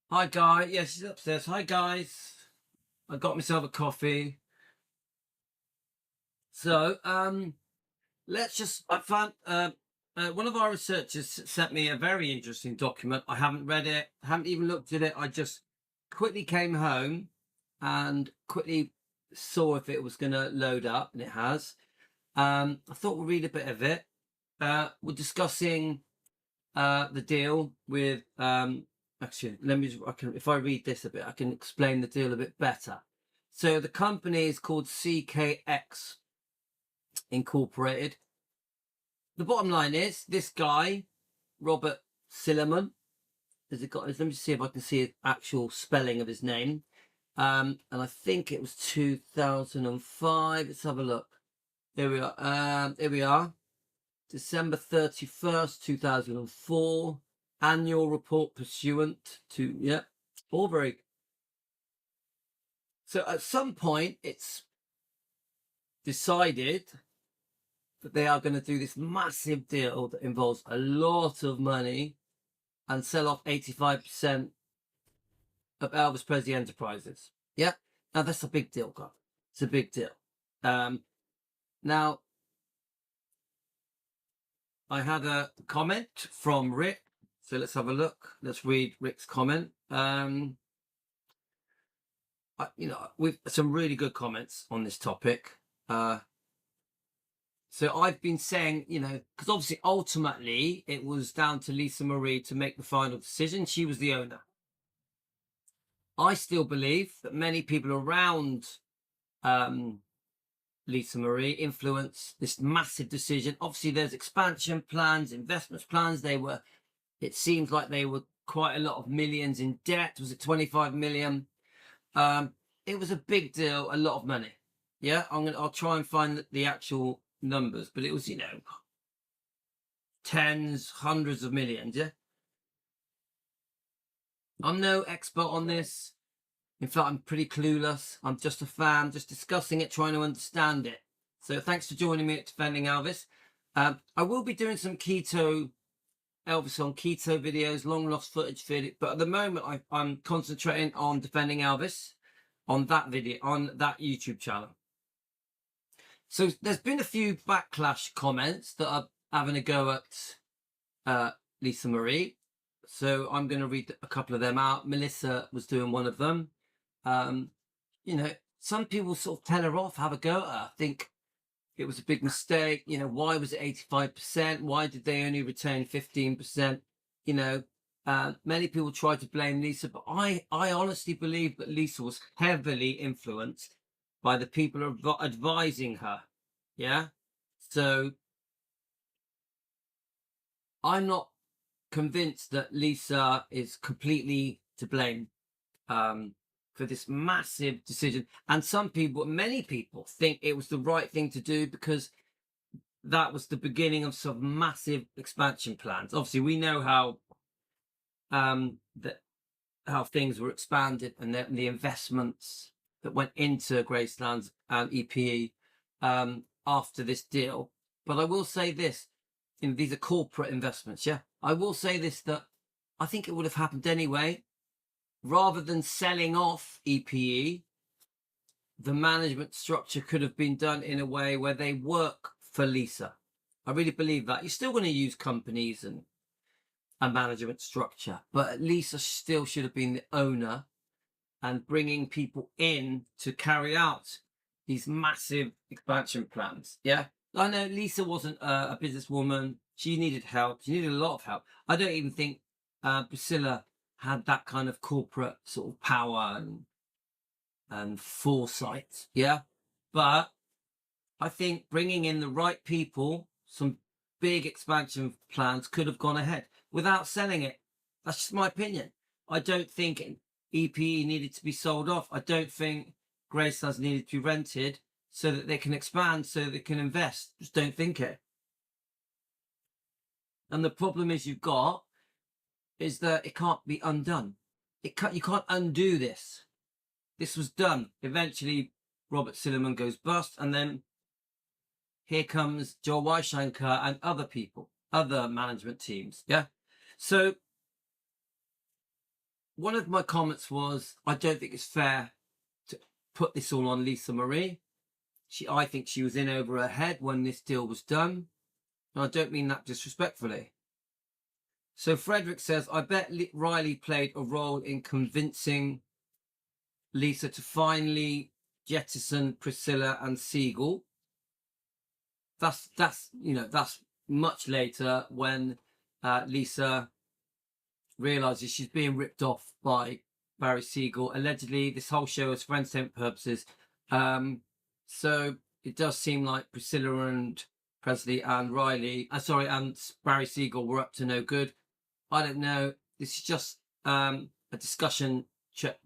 Hi, guy. Yeah, she's upstairs. Hi, guys. I got myself a coffee. So, I found one of our researchers sent me a very interesting document. I haven't read it, haven't even looked at it. I just quickly came home and quickly saw if it was going to load up, and it has. I thought we'll read a bit of it. We're discussing the deal with actually let me I can, if I read this a bit, I can explain the deal a bit better. So the company is called CKX Incorporated. The bottom line is this guy, Robert Silliman, has it got, let me see if I can see the actual spelling of his name. And I think it was 2005. Let's have a look. There we are. Here we are. December 31st, 2004. Annual report pursuant to, yeah, all very. So at some point, it's decided that they are going to do this massive deal that involves a lot of money and sell off 85% of Elvis Presley Enterprises. Yeah. Now that's a big deal, guys. It's a big deal. Now, I had a comment from Rick. So let's have a look. Let's read Rick's comment. We've some really good comments on this topic. So I've been saying, because obviously ultimately it was down to Lisa Marie to make the final decision. She was the owner. I still believe that many people around Lisa Marie influence this massive decision. Obviously, there's expansion plans, investments plans. It seems like they were quite a lot of millions in debt. Was it 25 million? It was a big deal, a lot of money. Yeah, I'll try and find the actual numbers, but it was, tens, hundreds of millions. Yeah. I'm no expert on this. In fact, I'm pretty clueless. I'm just a fan, just discussing it, trying to understand it. So thanks for joining me at Defending Elvis. I will be doing some Elvis on keto videos, long lost footage video, but at the moment I'm concentrating on Defending Elvis on that video, on that YouTube channel. So there's been a few backlash comments that are having a go at Lisa Marie. So I'm going to read a couple of them out. Melissa was doing one of them. Some people sort of tell her off, have a go at her, think it was a big mistake. Why was it 85%? Why did they only retain 15%? Many people try to blame Lisa, but I honestly believe that Lisa was heavily influenced by the people advising her. Yeah. So I'm not convinced that Lisa is completely to blame for this massive decision. And many people think it was the right thing to do because that was the beginning of some massive expansion plans. Obviously, we know how things were expanded and the investments that went into Graceland and EPE after this deal. But I will say this, these are corporate investments. Yeah, I will say this, that I think it would have happened anyway. Rather than selling off EPE, the management structure could have been done in a way where they work for Lisa. I really believe that. You're still going to use companies and a management structure, but Lisa still should have been the owner and bringing people in to carry out these massive expansion plans. Yeah. I know Lisa wasn't a businesswoman. She needed help. She needed a lot of help. I don't even think Priscilla had that kind of corporate sort of power and foresight. Yeah. But I think bringing in the right people, some big expansion plans could have gone ahead without selling it. That's just my opinion. I don't think EPE needed to be sold off. I don't think Graceland needed to be rented so that they can expand, so they can invest. Just don't think it. And the problem you've got is that it can't be undone. You can't undo this. This was done. Eventually, Robert Silliman goes bust, and then here comes Joel Weishankar and other people, other management teams. Yeah. So one of my comments was, I don't think it's fair to put this all on Lisa Marie. I think she was in over her head when this deal was done. And I don't mean that disrespectfully. So Frederick says, I bet Riley played a role in convincing Lisa to finally jettison Priscilla and Siegel. That's much later when Lisa realizes she's being ripped off by Barry Siegel. Allegedly, this whole show is for entertainment purposes. So it does seem like Priscilla and Presley and and Barry Siegel were up to no good. I don't know. This is just a discussion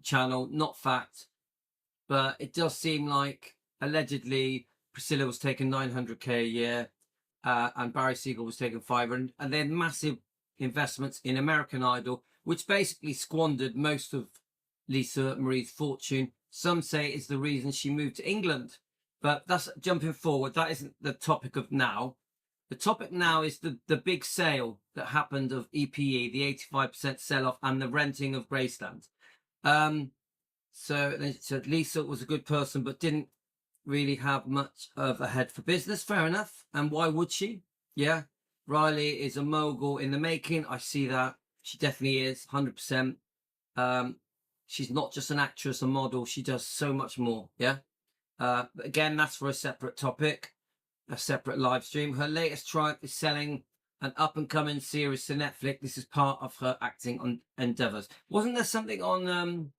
channel, not fact. But it does seem like allegedly Priscilla was taking $900K a year, and Barry Siegel was taking $500, and they had massive investments in American Idol, which basically squandered most of Lisa Marie's fortune. Some say it's the reason she moved to England, but that's jumping forward. That isn't the topic of now. The topic now is the big sale that happened of EPE, the 85% sell-off and the renting of Graceland. So they said Lisa was a good person, but didn't really have much of a head for business. Fair enough. And why would she? Yeah. Riley is a mogul in the making. I see that. She definitely is, 100%. She's not just an actress, a model. She does so much more. Yeah. But again, that's for a separate topic, a separate live stream. Her latest triumph is selling an up-and-coming series to Netflix. This is part of her acting endeavours. Wasn't there something on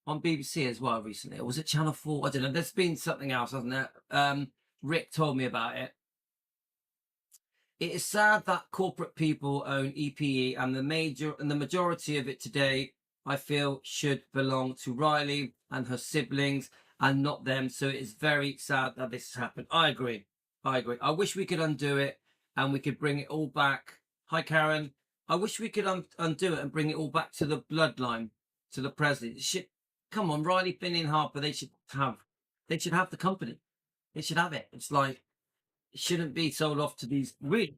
BBC as well recently? Or was it Channel 4? I don't know. There's been something else, hasn't there? Rick told me about it. It is sad that corporate people own EPE, and the majority of it today, I feel, should belong to Riley and her siblings and not them. So it is very sad that this has happened. I agree. I wish we could undo it and we could bring it all back. Hi, Karen. I wish we could undo it and bring it all back to the bloodline, to the Presley. Come on, Riley, Finn, and Harper. They should have the company. They should have it. It's like, it shouldn't be sold off to these really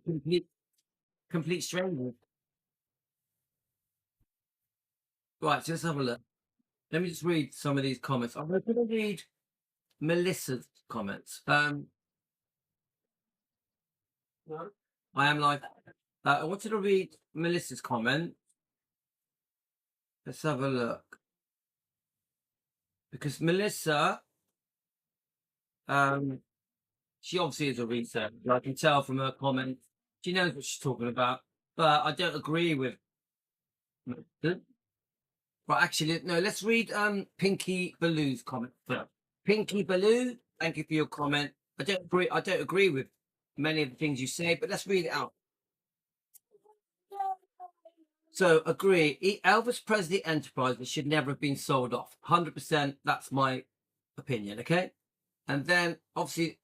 complete strangers. Right, so let's have a look. Let me just read some of these comments. I'm going to read Melissa's comments. I am live. I wanted to read Melissa's comment. Let's have a look. Because Melissa, she obviously is a researcher. I can tell from her comment. She knows what she's talking about. But I don't agree with. Right, actually, no, let's read Pinky Baloo's comment first. Pinky Baloo, thank you for your comment. I don't agree with many of the things you say, but let's read it out. So, agree. Elvis Presley Enterprises should never have been sold off. 100%. That's my opinion. Okay. And then, obviously,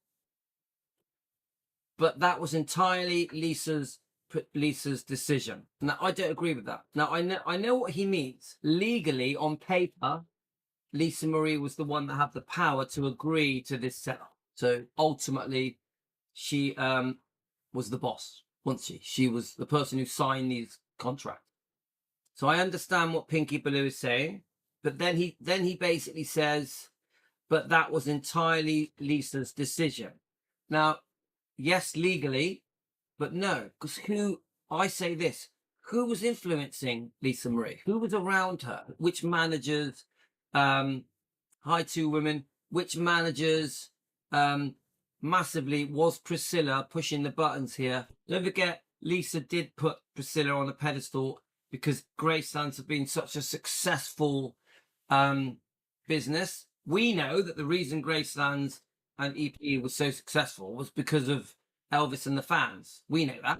but that was entirely Lisa's decision. Now, I don't agree with that. Now, I know what he means. Legally, on paper, Lisa Marie was the one that had the power to agree to this setup. So ultimately, she was the boss, wasn't she? She was the person who signed these contracts. So I understand what Pinky Baloo is saying, but then he basically says, but that was entirely Lisa's decision. Now, yes, legally, but no, because who was influencing Lisa Marie? Who was around her? Which managers? Hi, two women. Which managers massively was Priscilla pushing the buttons here? Don't forget, Lisa did put Priscilla on a pedestal because Graceland have been such a successful business. We know that the reason Graceland and EP was so successful was because of Elvis and the fans. We know that.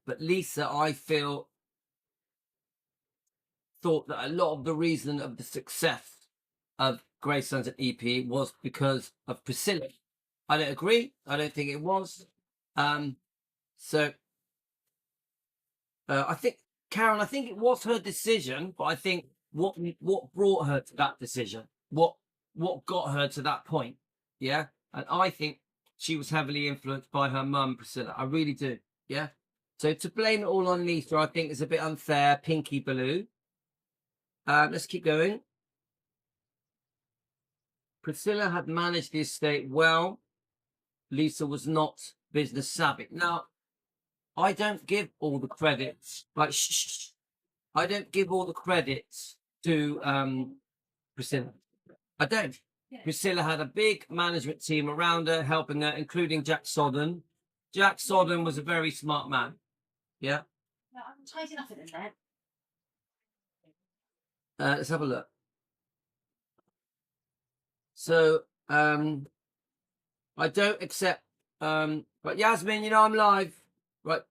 But Lisa, I feel, thought that a lot of the reason of the success of Graceland and EP was because of Priscilla. I don't agree. I don't think it was. I think, Karen, I think it was her decision, but I think what brought her to that decision, what got her to that point, yeah? And I think she was heavily influenced by her mum, Priscilla. I really do, yeah? So to blame it all on Lisa, I think is a bit unfair, Pinky Baloo. Let's keep going. Priscilla had managed the estate well. Lisa was not business savvy. Now, I don't give all the credits. Like, I don't give all the credits to Priscilla. I don't. Priscilla had a big management team around her, helping her, including Jack Sodden. Jack Sodden was a very smart man. Yeah. No, I'm tidying up in there. Let's have a look. So, I don't accept. But Yasmin, you know I'm live, right?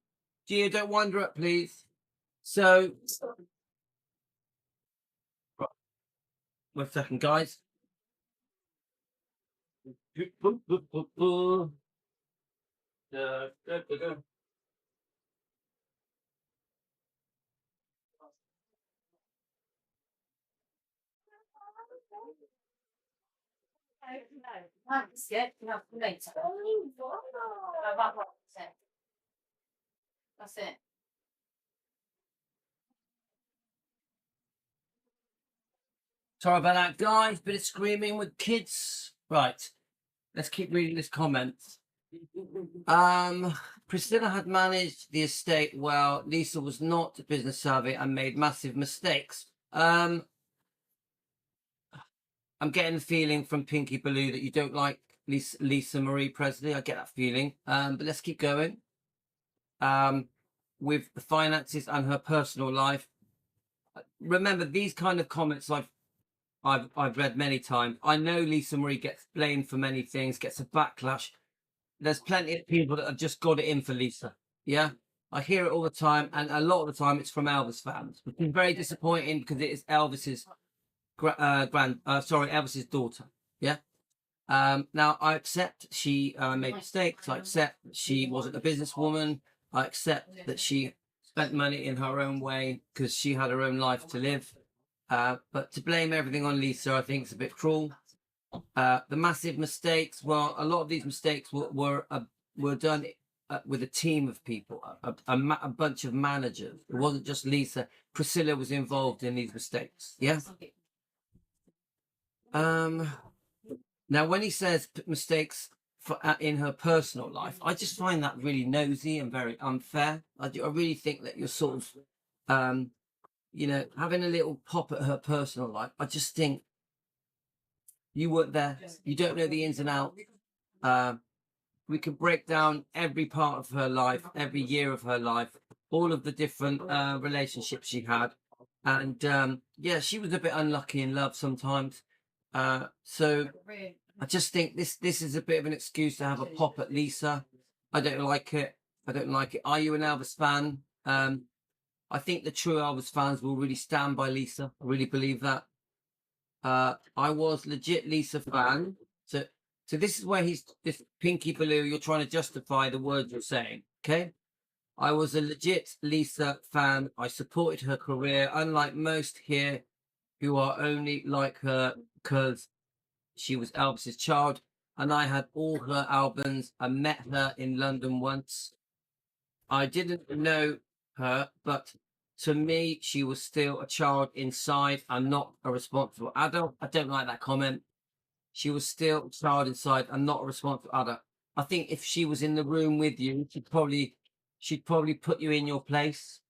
Gia, don't wander up, please. So, right, 1 second, guys. No, that's it. No, later. That's it. Sorry about that, guys. Bit of screaming with kids. Right. Let's keep reading this comment. Priscilla had managed the estate well. Lisa was not business savvy and made massive mistakes. I'm getting the feeling from Pinky Baloo that you don't like Lisa Marie Presley. I get that feeling. But let's keep going. With the finances and her personal life. Remember, these kind of comments I've read many times. I know Lisa Marie gets blamed for many things, gets a backlash. There's plenty of people that have just got it in for Lisa. Yeah, I hear it all the time, and a lot of the time it's from Elvis fans, which is very disappointing because it is Elvis's Elvis's daughter. Yeah. Now I accept she made mistakes. I accept she wasn't a businesswoman. I accept that she spent money in her own way because she had her own life to live. But to blame everything on Lisa, I think is a bit cruel. The massive mistakes. Well, a lot of these mistakes were done with a team of people, a bunch of managers. It wasn't just Lisa. Priscilla was involved in these mistakes. Yeah. Now, when he says mistakes in her personal life, I just find that really nosy and very unfair. I really think that you're sort of, having a little pop at her personal life. I just think you weren't there. You don't know the ins and outs. We could break down every part of her life, every year of her life, all of the different relationships she had. And she was a bit unlucky in love sometimes. So I just think this is a bit of an excuse to have a pop at Lisa. I don't like it. Are you an Elvis fan? I think the true Elvis fans will really stand by Lisa. I really believe that. I was legit Lisa fan. So this is where this Pinky Baloo, you're trying to justify the words you're saying. Okay. I was a legit Lisa fan. I supported her career, unlike most here who are only like her because she was Elvis's child, and I had all her albums. I met her in London once. I didn't know her, but to me, she was still a child inside and not a responsible adult. I don't like that comment. She was still a child inside and not a responsible adult. I think if she was in the room with you, she'd probably put you in your place,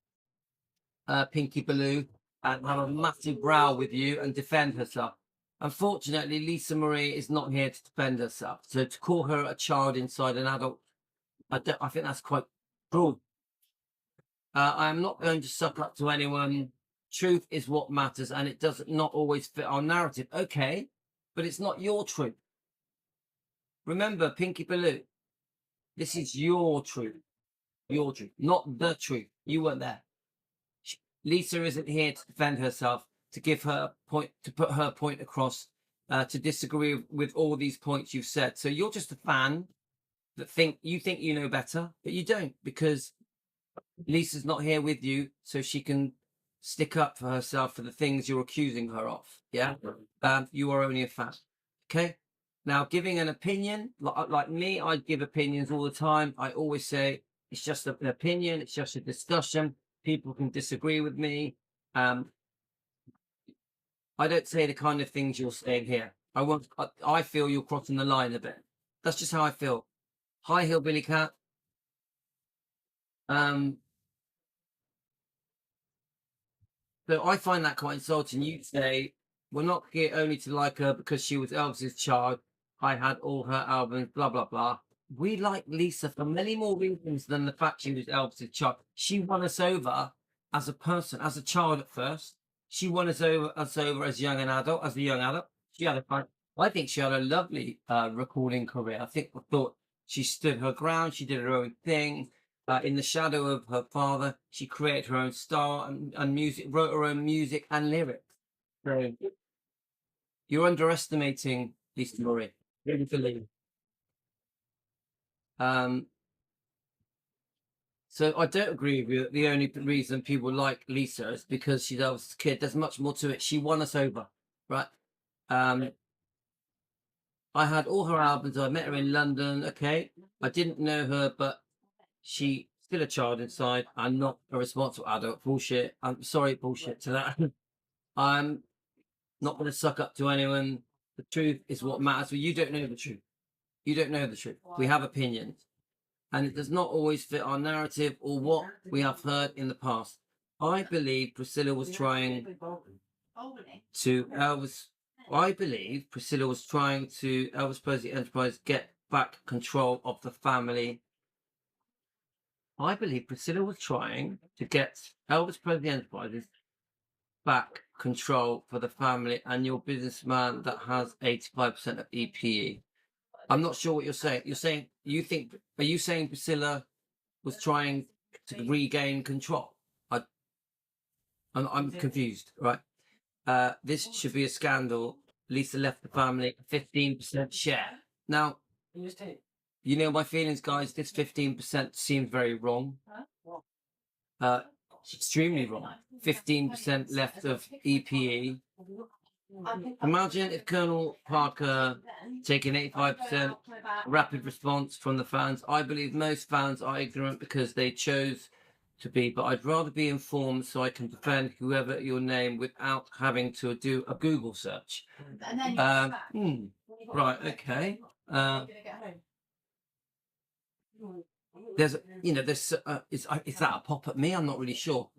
Pinky Baloo, and have a massive row with you and defend herself. Unfortunately, Lisa Marie is not here to defend herself. So to call her a child inside an adult, I think that's quite cruel. I am not going to suck up to anyone. Truth is what matters, and it does not always fit our narrative. Okay, but it's not your truth. Remember, Pinky Baloo, this is your truth. Your truth, not the truth. You weren't there. Lisa isn't here to defend herself, to give her point, to put her point across, to disagree with all these points you've said. So you're just a fan that think you know better, but you don't, because Lisa's not here with you, so she can stick up for herself for the things you're accusing her of. Yeah. You are only a fan. Okay. Now, giving an opinion, like me, I give opinions all the time. I always say it's just an opinion. It's just a discussion. People can disagree with me. I don't say the kind of things you're saying here. I feel you're crossing the line a bit. That's just how I feel. Hi, Hillbilly Cat. So I find that quite insulting. You say, we're not here only to like her because she was Elvis's child. I had all her albums, blah, blah, blah. We like Lisa for many more reasons than the fact she was Elvis's child. She won us over as a person, as a child at first. She won us over as a young adult, as a young adult. She had a fun. I think she had a lovely recording career. I thought she stood her ground. She did her own thing. In the shadow of her father, she created her own style and music, wrote her own music and lyrics. So you're underestimating Lisa Marie. Really believe. So I don't agree with you. The only reason people like Lisa is because she's Elvis' kid. There's much more to it. She won us over, right? I had all her albums. I met her in London. Okay, I didn't know her, but she still a child inside. I'm not a responsible adult. Bullshit. I'm sorry, bullshit to that. I'm not going to suck up to anyone. The truth is what matters. But you don't know the truth. You don't know the truth. We have opinions, and it does not always fit our narrative or what we have heard in the past. I believe Priscilla was trying to Elvis. I believe Priscilla was trying to Elvis Presley Enterprise get back control of the family. I believe Priscilla was trying to get Elvis Presley Enterprises back control for the family and your businessman that has 85% of EPE. I'm not sure what you're saying. Are you saying Priscilla was trying to regain control? I'm confused, right? This should be a scandal. Lisa left the family a 15% share. Now, you know my feelings, guys. This 15% seems very wrong. Extremely wrong. 15% left of EPE. Imagine if Colonel Parker taking 85% rapid response from the fans. I believe most fans are ignorant because they chose to be, but I'd rather be informed so I can defend whoever your name without having to do a Google search. Right, okay. Is that a pop at me? I'm not really sure.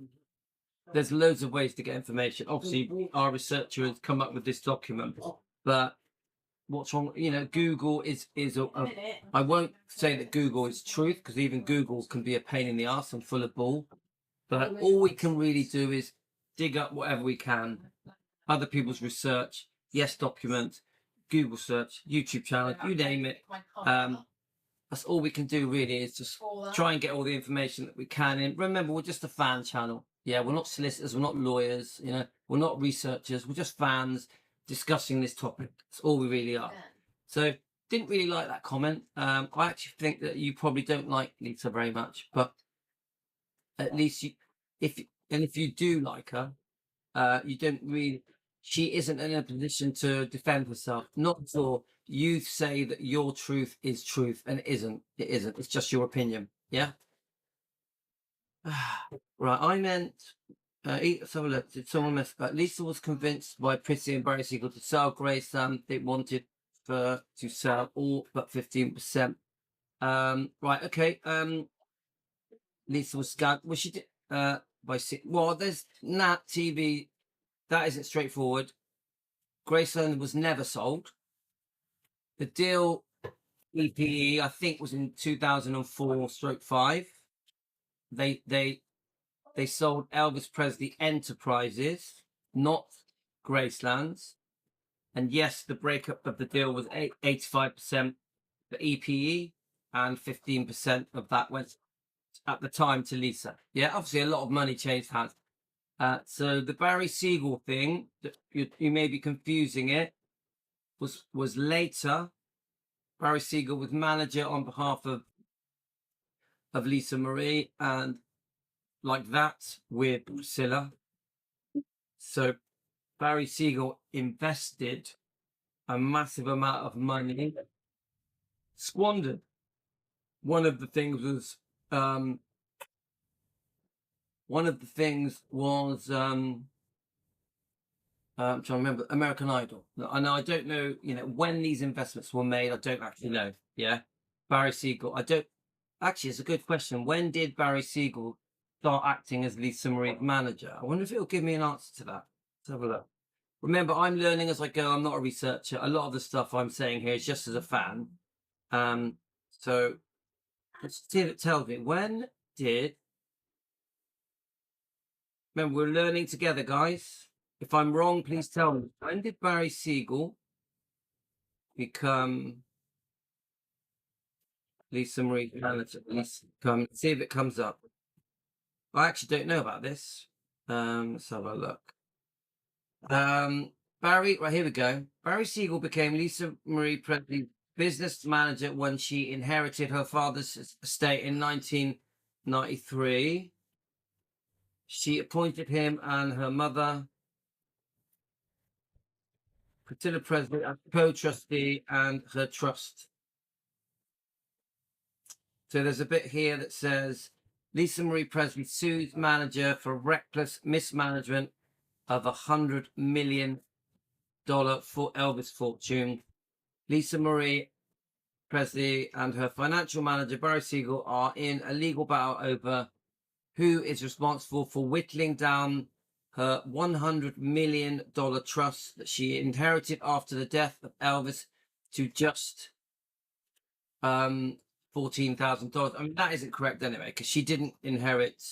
There's loads of ways to get information. Obviously, our researcher has come up with this document, but what's wrong? Google is I won't say that Google is truth because even Google can be a pain in the ass and full of bull. But all we can really do is dig up whatever we can, other people's research, yes, document, Google search, YouTube channel, you name it. That's all we can do really is just try and get all the information that we can. And remember, we're just a fan channel. Yeah, we're not solicitors, we're not lawyers, we're not researchers, we're just fans discussing this topic. That's all we really are. So didn't really like that comment. I actually think that you probably don't like Lisa very much, but at least if you do like her, you don't really. She isn't in a position to defend herself. Not at all. You say that your truth is truth, and it isn't. It isn't. It's just your opinion. Yeah. Right. I meant. Let's have a look. Did someone mess? Lisa was convinced by Prissy and Barry Siegel to sell Graceland. They wanted to sell all but 15%. Right. Okay. Lisa was scammed. Well, she did. Well, there's Nat TV. That isn't straightforward. Graceland was never sold. The deal EPE, I think, was in 2004/5. They sold Elvis Presley Enterprises, not Gracelands. And yes, the breakup of the deal was 85% for EPE, and 15% of that went at the time to Lisa. Yeah, obviously a lot of money changed hands. So the Barry Siegel thing, you may be confusing it, was later. Barry Siegel was manager on behalf of Lisa Marie, and like that with Priscilla. So Barry Siegel invested a massive amount of money, squandered. One of the things was I'm trying to remember American Idol. I know I don't know, when these investments were made. I don't actually know. Yeah, Barry Siegel. I don't actually. It's a good question. When did Barry Siegel start acting as Lisa Marie's manager? I wonder if it'll give me an answer to that. Let's have a look. Remember, I'm learning as I go. I'm not a researcher. A lot of the stuff I'm saying here is just as a fan. So let's see if it tells me. When did? Remember, we're learning together, guys. If I'm wrong, please tell me. When did Barry Siegel become Lisa Marie manager? Let's see if it comes up. I actually don't know about this. Let's have a look. Barry, right, here we go. Barry Siegel became Lisa Marie Presley's business manager when she inherited her father's estate in 1993. She appointed him and her mother, Priscilla Presley, as co-trustee and her trust. So there's a bit here that says Lisa Marie Presley sues manager for reckless mismanagement of $100 million for Elvis fortune. Lisa Marie Presley and her financial manager Barry Siegel are in a legal battle over who is responsible for whittling down her $100 million trust that she inherited after the death of Elvis to just $14,000. I mean, that isn't correct anyway, because she didn't inherit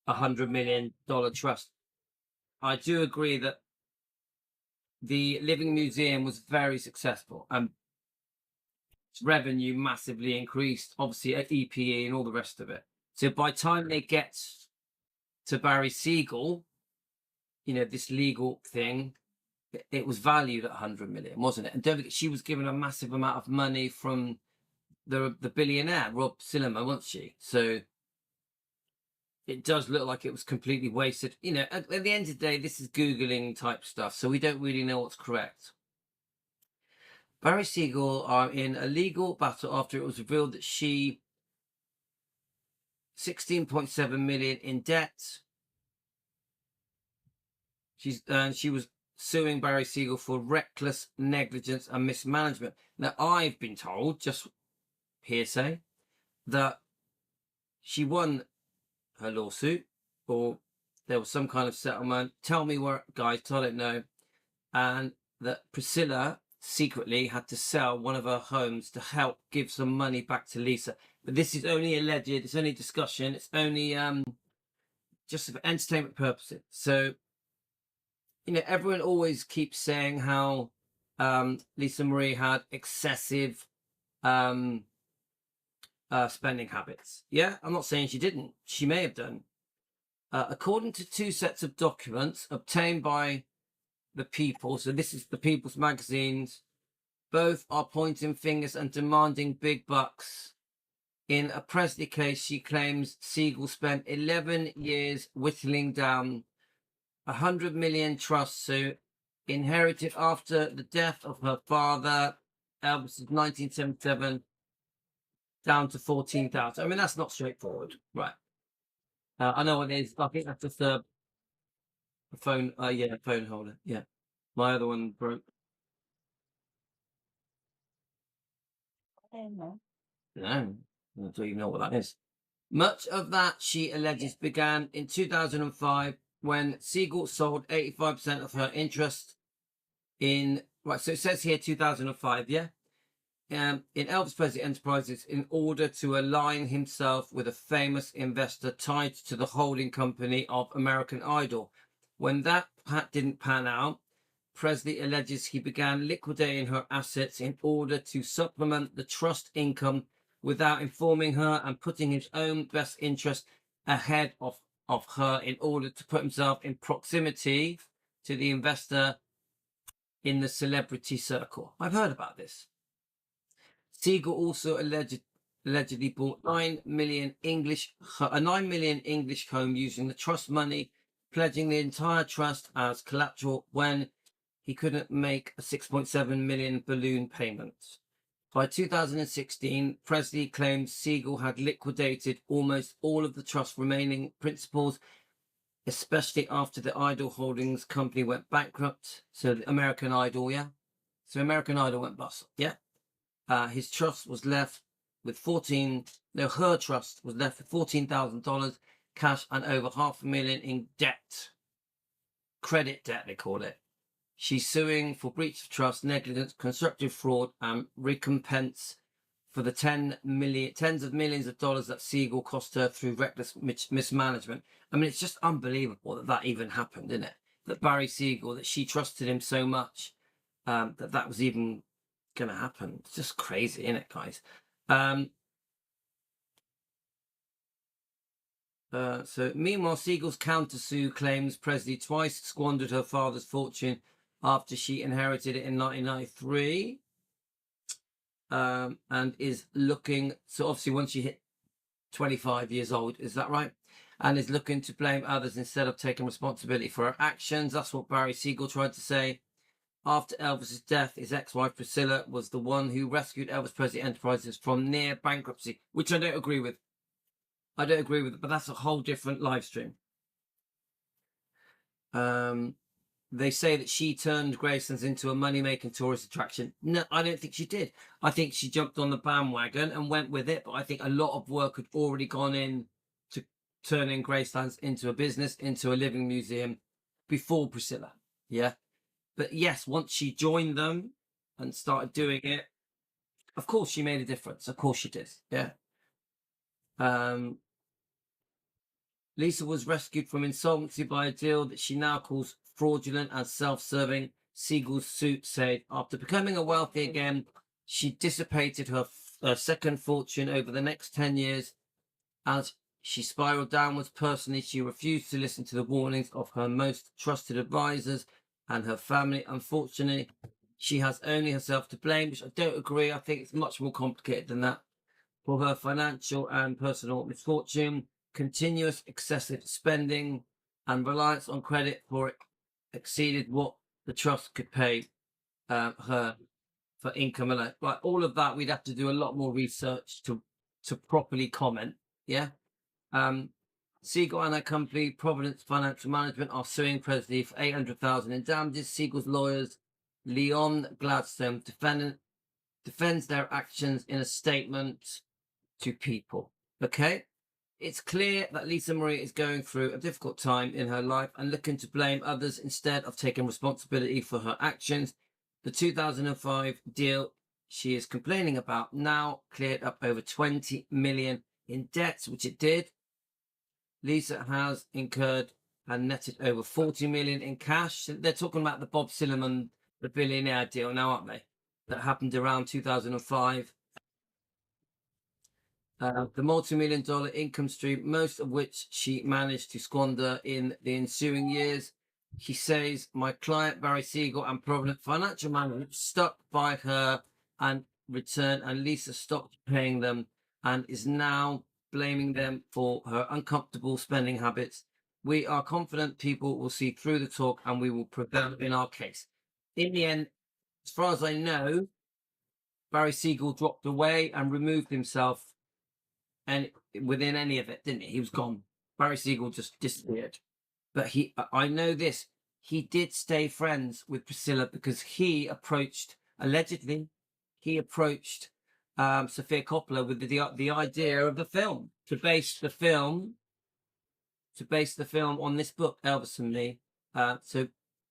$100 million trust. I do agree that the Living Museum was very successful and its revenue massively increased, obviously at EPE and all the rest of it. So by the time they get to Barry Siegel, this legal thing, it was valued at 100 million, wasn't it? And don't forget, she was given a massive amount of money from the billionaire Rob Silliman, wasn't she? So it does look like it was completely wasted. At the end of the day, this is Googling type stuff, so we don't really know what's correct. Barry Siegel are in a legal battle after it was revealed that she 16.7 million in debt. She was suing Barry Siegel for reckless negligence and mismanagement. Now, I've been told, just hearsay, that she won her lawsuit, or there was some kind of settlement. Tell me where, guys, I don't know. And that Priscilla secretly had to sell one of her homes to help give some money back to Lisa. But this is only alleged. It's only discussion. It's only just for entertainment purposes. So, everyone always keeps saying how Lisa Marie had excessive spending habits. Yeah, I'm not saying she didn't. She may have done. According to two sets of documents obtained by the People, so this is the People's magazines, both are pointing fingers and demanding big bucks. In a Presley case, she claims Siegel spent 11 years whittling down $100 million trust suit inherited after the death of her father, Elvis, in 1977, down to 14,000. I mean, that's not straightforward, right? I know what it is. I think that's just a phone. Yeah, phone holder. Yeah, my other one broke. No, I don't even know what that is. Much of that, she alleges, began in 2005 when Siegel sold 85% of her interest in. Right, so it says here 2005. Yeah. In Elvis Presley Enterprises in order to align himself with a famous investor tied to the holding company of American Idol. When that didn't pan out, Presley alleges he began liquidating her assets in order to supplement the trust income without informing her and putting his own best interest ahead of her in order to put himself in proximity to the investor in the celebrity circle. I've heard about this. Siegel also allegedly bought a 9 million English home using the trust money, pledging the entire trust as collateral when he couldn't make a 6.7 million balloon payment. By 2016, Presley claims Siegel had liquidated almost all of the trust remaining principals especially after the Idol Holdings company went bankrupt. So the American Idol, yeah. So American Idol went bust, yeah. His trust was left with her trust was left with $14,000 cash and over $500,000 in debt. Credit debt, they call it. She's suing for breach of trust, negligence, constructive fraud, and recompense for the tens of millions of dollars that Siegel cost her through reckless mismanagement. I mean, it's just unbelievable that even happened, isn't it? That Barry Siegel, that she trusted him so much, that was even going to happen. It's just crazy, isn't it, guys? So meanwhile, Siegel's countersue claims Presley twice squandered her father's fortune after she inherited it in 1993. And is looking, so obviously once she hit 25 years old, is that right? And is looking to blame others instead of taking responsibility for her actions. That's what Barry Siegel tried to say. After Elvis's death, his ex-wife Priscilla was the one who rescued Elvis Presley Enterprises from near bankruptcy, which I don't agree with. I don't agree with it, but that's a whole different live stream. They say that she turned Graceland's into a money-making tourist attraction. No, I don't think she did. I think she jumped on the bandwagon and went with it, but I think a lot of work had already gone in to turning Graceland's into a business, into a living museum before Priscilla. Yeah. But yes, once she joined them and started doing it, of course she made a difference. Of course she did. Yeah. Lisa was rescued from insolvency by a deal that she now calls fraudulent and self-serving. Siegel's suit said after becoming a wealthy again, she dissipated her second fortune over the next 10 years. As she spiraled downwards personally, she refused to listen to the warnings of her most trusted advisors and her family. Unfortunately, she has only herself to blame, which I don't agree. I think it's much more complicated than that. For her financial and personal misfortune, continuous excessive spending and reliance on credit for it exceeded what the trust could pay her for income alone. Like all of that, we'd have to do a lot more research to properly comment. Yeah. Siegel and her company, Providence Financial Management, are suing Presley for $800,000 in damages. Siegel's lawyers, Leon Gladstone, defends their actions in a statement to People. Okay. It's clear that Lisa Marie is going through a difficult time in her life and looking to blame others instead of taking responsibility for her actions. The 2005 deal she is complaining about now cleared up over $20 million in debts, which it did. Lisa has incurred and netted over $40 million in cash. They're talking about the Bob Silliman, the billionaire deal now, aren't they? That happened around 2005. The multi-million-dollar income stream, most of which she managed to squander in the ensuing years. She says, my client, Barry Siegel, and Provident Financial Management stuck by her and returned, and Lisa stopped paying them and is now blaming them for her uncomfortable spending habits. We are confident people will see through the talk and we will prevail in our case. In the end, as far as I know, Barry Siegel dropped away and removed himself and within any of it, didn't he? He was gone. Barry Siegel just disappeared. But I know this, he did stay friends with Priscilla because allegedly, he approached Sofia Coppola with the idea of the film, to base the film on this book, Elvis and Me. So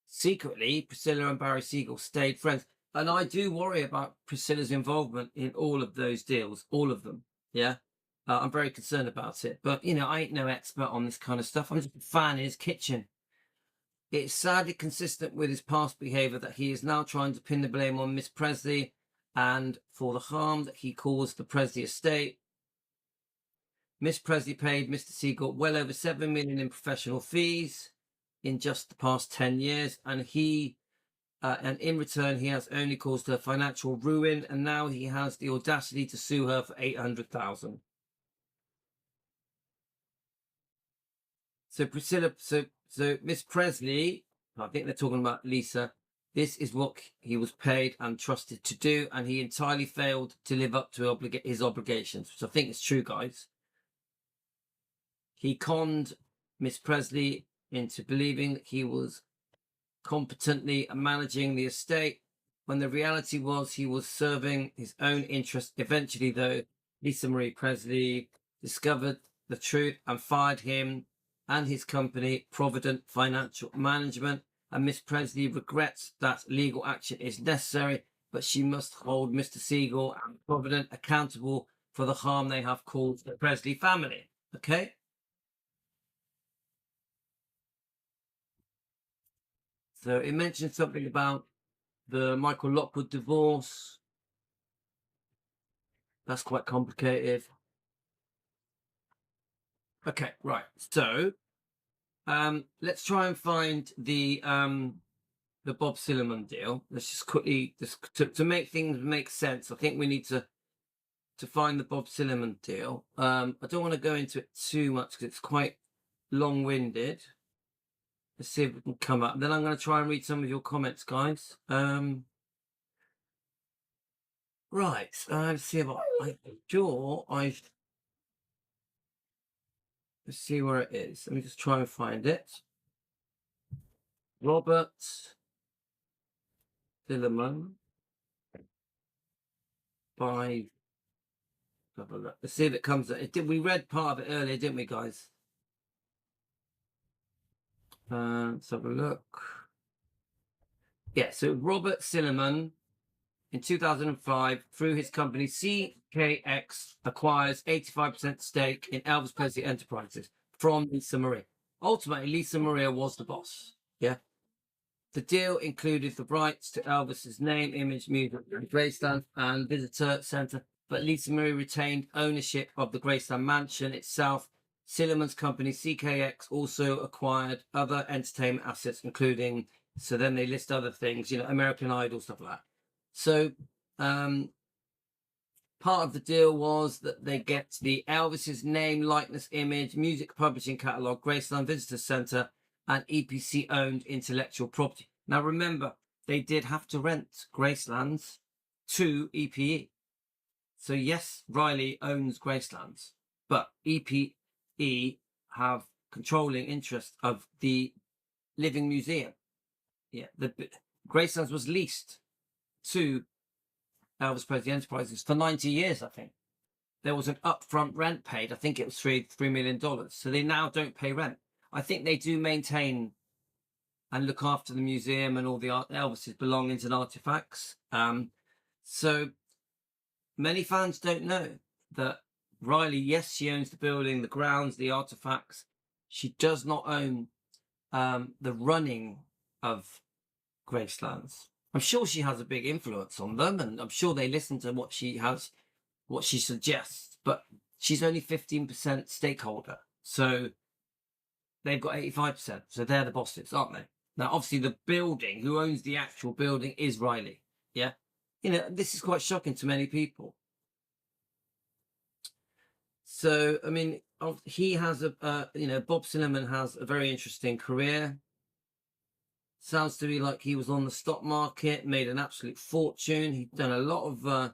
secretly, Priscilla and Barry Siegel stayed friends. And I do worry about Priscilla's involvement in all of those deals, all of them. Yeah. I'm very concerned about it. But, I ain't no expert on this kind of stuff. I'm just a fan in his kitchen. It's sadly consistent with his past behavior that he is now trying to pin the blame on Miss Presley and for the harm that he caused the Presley estate. Miss Presley paid Mr. Siegel well over $7 million in professional fees in just the past 10 years. And in return, he has only caused her financial ruin. And now he has the audacity to sue her for $800,000. So Priscilla, so Miss Presley, I think they're talking about Lisa. This is what he was paid and trusted to do, and he entirely failed to live up to his obligations, which I think is true, guys. He conned Miss Presley into believing that he was competently managing the estate, when the reality was he was serving his own interest. Eventually, though, Lisa Marie Presley discovered the truth and fired him and his company, Provident Financial Management. And Miss Presley regrets that legal action is necessary, but she must hold Mr. Siegel and Provident accountable for the harm they have caused the Presley family. Okay? So it mentions something about the Michael Lockwood divorce. That's quite complicated. Okay, right. So let's try and find the Bob Silliman deal. Let's just quickly to make things make sense. I think we need to find the Bob Silliman deal. I don't want to go into it too much because it's quite long-winded. Let's see if we can come up. Then I'm going to try and read some of your comments, guys. Right. Let's see if I'm sure I've. Let's see where it is. Let me just try and find it. Robert Silliman by. Have a look. Let's see if it comes. We read part of it earlier, didn't we, guys? Let's have a look. Yeah, so Robert Silliman in 2005, through his company CKX, acquires 85% stake in Elvis Presley Enterprises from Lisa Marie. Ultimately, Lisa Marie was the boss. Yeah. The deal included the rights to Elvis's name, image, music, Graceland, and visitor center, but Lisa Marie retained ownership of the Graceland mansion itself. Silliman's company CKX also acquired other entertainment assets, including, so then they list other things, American Idol, stuff like that. So part of the deal was that they get the Elvis's name, likeness, image, music publishing catalog, Graceland Visitor Center, and EPC owned intellectual property. Now remember, they did have to rent Gracelands to EPE. So yes, Riley owns Gracelands, but EPE have controlling interest of the Living Museum. Yeah, the Gracelands was leased to Elvis Presley Enterprises for 90 years, I think. There was an upfront rent paid. I think it was $3 million. So they now don't pay rent. I think they do maintain and look after the museum and all the Elvis's belongings and artifacts. So many fans don't know that Riley, yes, she owns the building, the grounds, the artifacts. She does not own the running of Gracelands. I'm sure she has a big influence on them, and I'm sure they listen to what she suggests, but she's only 15% stakeholder. So they've got 85%. So they're the bosses, aren't they? Now, obviously, the building, who owns the actual building, is Riley. Yeah. This is quite shocking to many people. So, I mean, he has Bob Silliman has a very interesting career. Sounds to me like he was on the stock market, made an absolute fortune. He'd done a lot of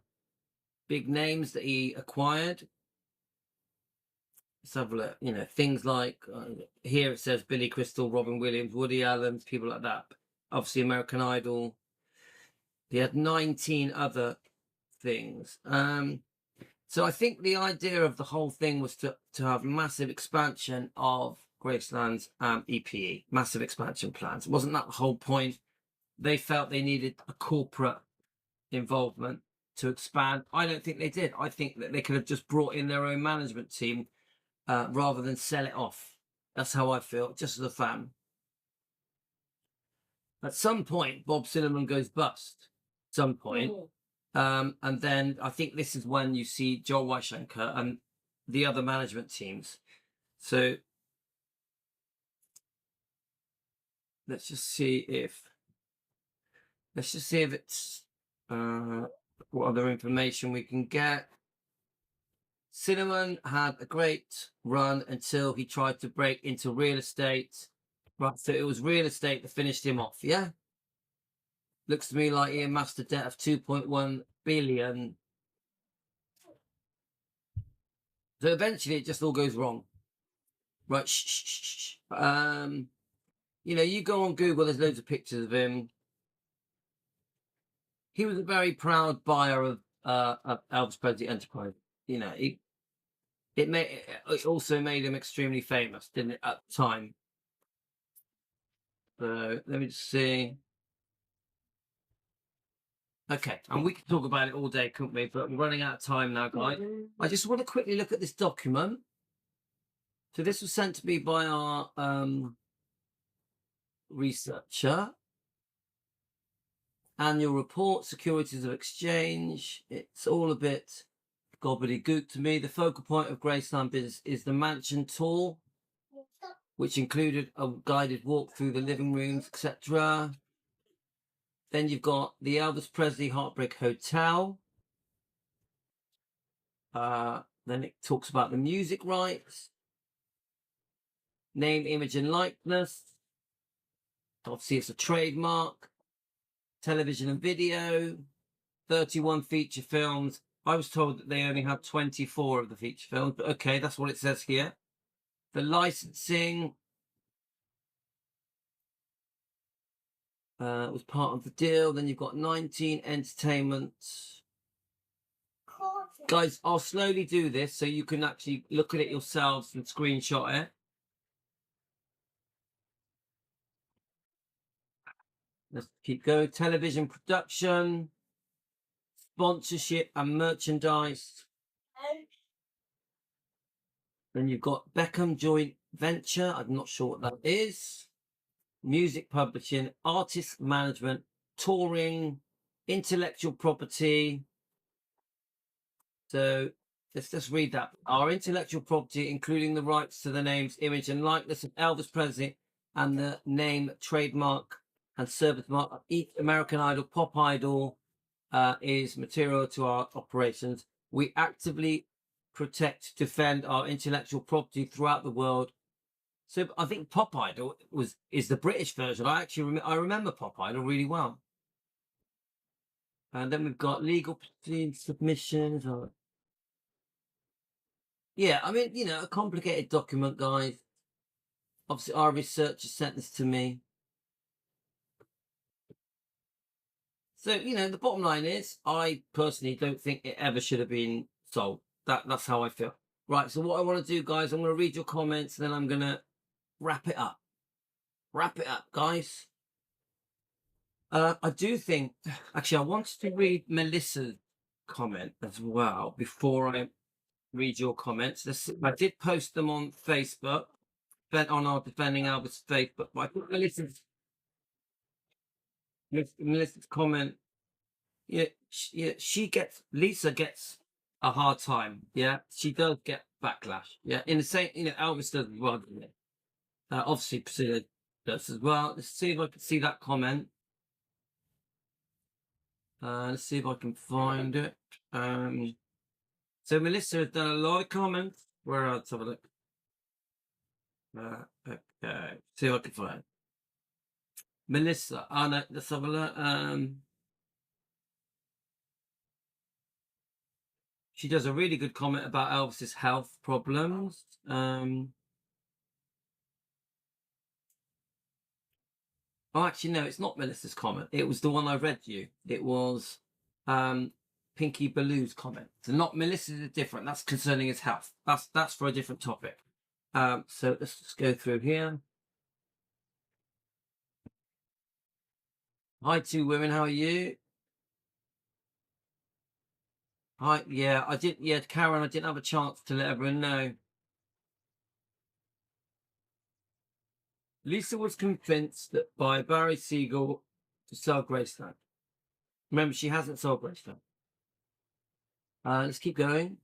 big names that he acquired. Let's have a look. Things like here it says Billy Crystal, Robin Williams, Woody Allen, people like that. Obviously, American Idol. He had 19 other things. So I think the idea of the whole thing was to have massive expansion of Graceland's EPE, massive expansion plans. Wasn't that the whole point? They felt they needed a corporate involvement to expand. I don't think they did. I think that they could have just brought in their own management team rather than sell it off. That's how I feel, just as a fan. At some point, Bob Silliman goes bust. Some point. And then I think this is when you see Joel Weishenker and the other management teams. So let's just see if it's what other information we can get. Silliman had a great run until he tried to break into real estate. Right, so it was real estate that finished him off, yeah? Looks to me like he amassed a debt of 2.1 billion. So eventually it just all goes wrong. Right, you know, you go on Google, there's loads of pictures of him. He was a very proud buyer of Elvis Presley Enterprise. You know, it also made him extremely famous, didn't it, at the time? So let me just see. Okay, and we could talk about it all day, couldn't we? But we're running out of time now, guys. I just want to quickly look at this document. So this was sent to me by our researcher. Annual report, securities of exchange. It's all a bit gobbledygook to me. The focal point of Graceland business is the mansion tour, which included a guided walk through the living rooms, etc. Then you've got the Elvis Presley Heartbreak Hotel. Then it talks about the music rights, name, image, and likeness. Obviously, it's a trademark. Television and video, 31 feature films. I was told that they only had 24 of the feature films, but okay, that's what it says here. The licensing was part of the deal. Then you've got 19 entertainment. Guys, I'll slowly do this so you can actually look at it yourselves and screenshot it. Let's keep going. Television production, sponsorship and merchandise. Then you've got Beckham joint venture. I'm not sure what that is. Music publishing, artist management, touring, intellectual property. So let's just read that. Our intellectual property, including the rights to the names, image, and likeness of Elvis Presley and the name, trademark, and service mark of each American Idol, pop idol, is material to our operations. We actively protect, defend our intellectual property throughout the world. So I think Pop Idol is the British version. I actually I remember Pop Idol really well. And then we've got legal submissions. Yeah, I mean, you know, a complicated document, guys. Obviously, our researcher sent this to me. So, you know, the bottom line is, I personally don't think it ever should have been sold. That's how I feel. Right, so what I want to do, guys, I'm going to read your comments, and then I'm going to wrap it up. Wrap it up, guys. I do think, actually, I wanted to read Melissa's comment as well before I read your comments. I did post them on Facebook, on our Defending Elvis Facebook, but I think Melissa's comment, yeah, Lisa gets a hard time. Yeah, she does get backlash. Yeah, in the same, you know, Elvis does as well, doesn't it? Obviously, Priscilla does as well. Let's see if I can see that comment. Let's see if I can find it. So Melissa has done a lot of comments. Where else? Have a look. Okay, see if I can find it. Melissa. Oh no, let's have a look. She does a really good comment about Elvis's health problems. Oh, actually, no, it's not Melissa's comment. It was the one I read you. It was Pinky Baloo's comment. So not Melissa's is different. That's concerning his health. That's for a different topic. So let's just go through here. Hi, two women. How are you? Hi. Yeah, I did. Yeah, Karen, I didn't have a chance to let everyone know. Lisa was convinced that by Barry Siegel to sell Graceland. Remember, she hasn't sold Graceland. Let's keep going.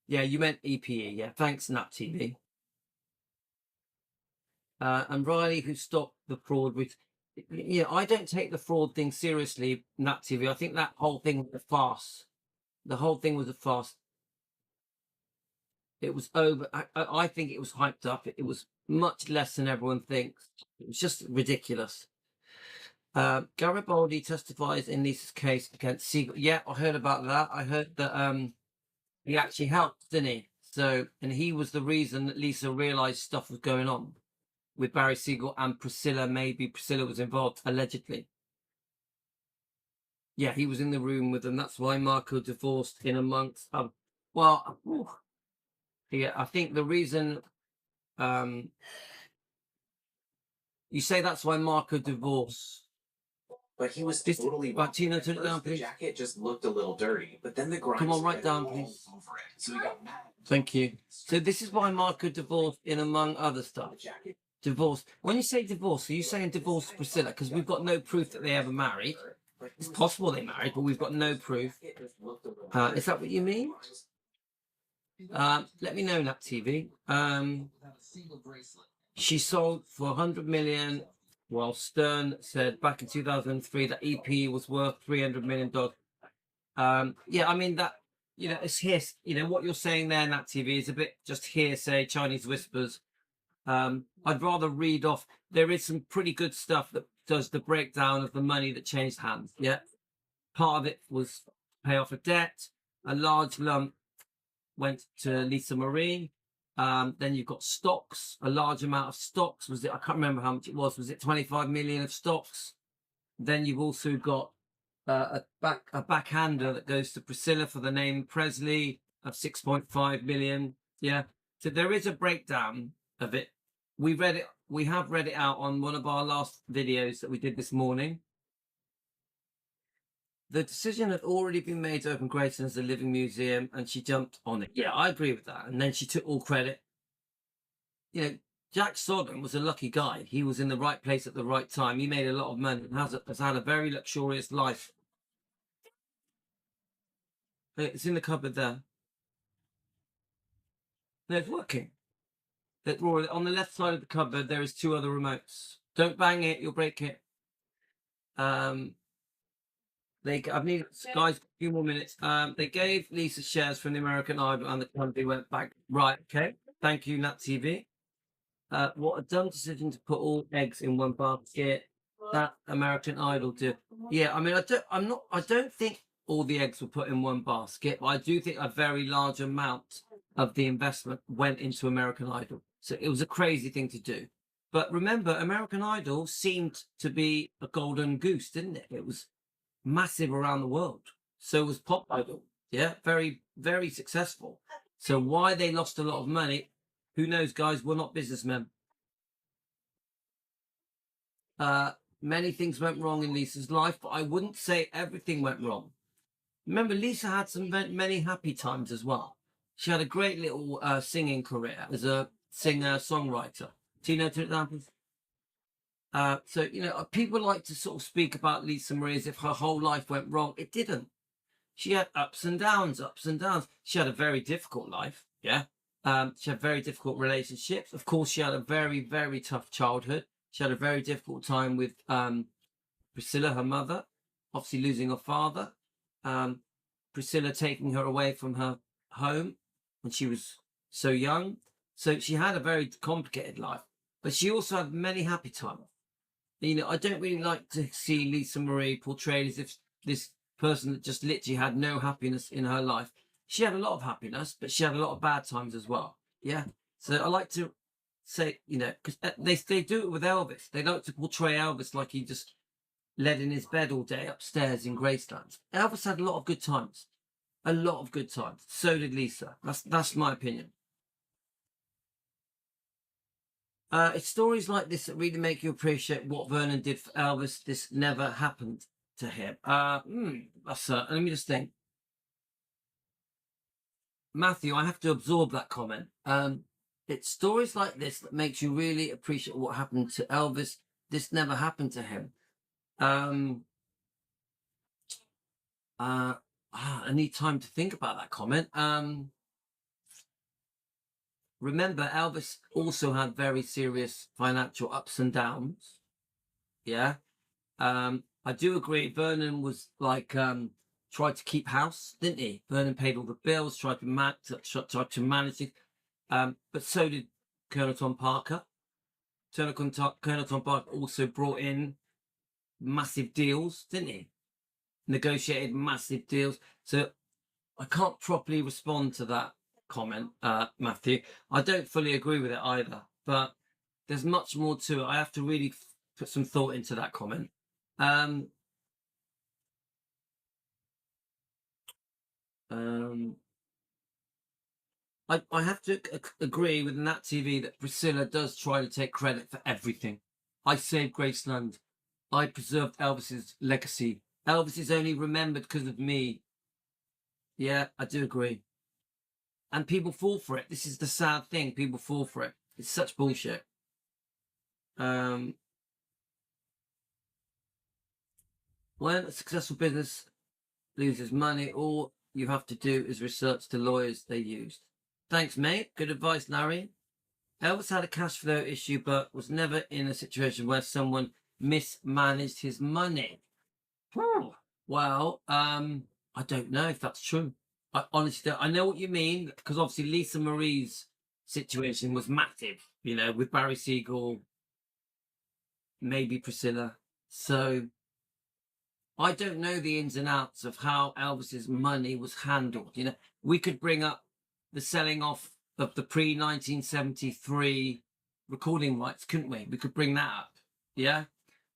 Yeah, you meant EPE. Yeah, thanks, Nap TV. And Riley, who stopped the fraud with. Yeah, I don't take the fraud thing seriously, Nap TV. I think that whole thing was a farce. The whole thing was a farce. It was over. I think it was hyped up. It was much less than everyone thinks. It was just ridiculous. Garibaldi testifies in Lisa's case against Siegel. Yeah, I heard about that. I heard that he actually helped, didn't he? So, and he was the reason that Lisa realized stuff was going on. with Barry Siegel and Priscilla. Maybe Priscilla was involved, allegedly. Yeah, he was in the room with them. That's why Marco divorced in amongst. Yeah, I think the reason you say that's why Marco divorced. But he was This- totally right, Tina, turn it First, down, the please. jacket just looked a little dirty, but then the grime Come on, write spread down, all please. over it. So he got mad. Thank you. So this is why Marco divorced in among other stuff. The jacket Divorce. When you say divorce, are you saying divorce Priscilla? Because we've got no proof that they ever married. It's possible they married, but we've got no proof. Is that what you mean? Let me know, Nat TV. She sold for 100 million, while Stern said back in 2003 that EP was worth $300 million. Yeah, I mean that. It's here. What you're saying there, Nat TV, is a bit just hearsay, Chinese whispers. I'd rather read off. There is some pretty good stuff that does the breakdown of the money that changed hands. Yeah, part of it was pay off a debt. A large lump went to Lisa Marie. Then you've got stocks, a large amount of stocks. Was it? I can't remember how much it was. Was it 25 million of stocks? Then you've also got a backhander that goes to Priscilla for the name Presley of 6.5 million. Yeah. So there is a breakdown of it. We have read it out on one of our last videos that we did this morning. The decision had already been made to open Graceland as a living museum, and she jumped on it. Yeah, I agree with that. And then she took all credit. Jack Sodden was a lucky guy. He was in the right place at the right time. He made a lot of money and has had a very luxurious life. It's in the cupboard there. No, it's working. On the left side of the cupboard, there is 2 other remotes. Don't bang it; you'll break it. I've needed guys a few more minutes. They gave Lisa shares from the American Idol, and the company went back. Right, okay. Thank you, Nat TV. What a dumb decision to put all eggs in one basket. That American Idol did. Yeah, I mean, I don't think all the eggs were put in one basket, but I do think a very large amount of the investment went into American Idol. So it was a crazy thing to do. But remember, American Idol seemed to be a golden goose, didn't it? It was massive around the world. So was Pop Idol. Yeah, very, very successful. So why they lost a lot of money, who knows, guys? We're not businessmen. Many things went wrong in Lisa's life, but I wouldn't say everything went wrong. Remember, Lisa had some many happy times as well. She had a great little singing career as a singer-songwriter. Tina, turn it down, please. So, people like to sort of speak about Lisa Marie as if her whole life went wrong. It didn't. She had ups and downs. She had a very difficult life. Yeah. She had very difficult relationships. Of course, she had a very, very tough childhood. She had a very difficult time with Priscilla, her mother, obviously losing her father. Priscilla taking her away from her home when she was so young. So she had a very complicated life, but she also had many happy times. I don't really like to see Lisa Marie portrayed as if this person that just literally had no happiness in her life. She had a lot of happiness, but she had a lot of bad times as well. Yeah. So I like to say, because they do it with Elvis. They like to portray Elvis like he just led in his bed all day upstairs in Graceland. Elvis had a lot of good times. A lot of good times. So did Lisa. That's my opinion. It's stories like this that really make you appreciate what Vernon did for Elvis. This never happened to him. Let me just think. Matthew, I have to absorb that comment. It's stories like this that makes you really appreciate what happened to Elvis. This never happened to him. I need time to think about that comment. Remember, Elvis also had very serious financial ups and downs. Yeah. I do agree. Vernon was like tried to keep house, didn't he? Vernon paid all the bills, tried to manage it. But so did Colonel Tom Parker. Colonel Tom Parker also brought in massive deals, didn't he? Negotiated massive deals. So I can't properly respond to that comment, Matthew. I don't fully agree with it either, but there's much more to it. I have to really put some thought into that comment. I have to agree with Nat TV that Priscilla does try to take credit for everything. I saved Graceland. I preserved Elvis's legacy. Elvis is only remembered because of me. Yeah, I do agree. And people fall for it. This is the sad thing. People fall for it. It's such bullshit. When a successful business loses money, all you have to do is research the lawyers they used. Thanks, mate. Good advice, Larry. Elvis had a cash flow issue, but was never in a situation where someone mismanaged his money. Well, I don't know if that's true. I honestly don't. I know what you mean, because obviously Lisa Marie's situation was massive, you know, with Barry Siegel, maybe Priscilla. So I don't know the ins and outs of how Elvis's money was handled. You know, we could bring up the selling off of the pre-1973 recording rights, couldn't we? We could bring that up, yeah?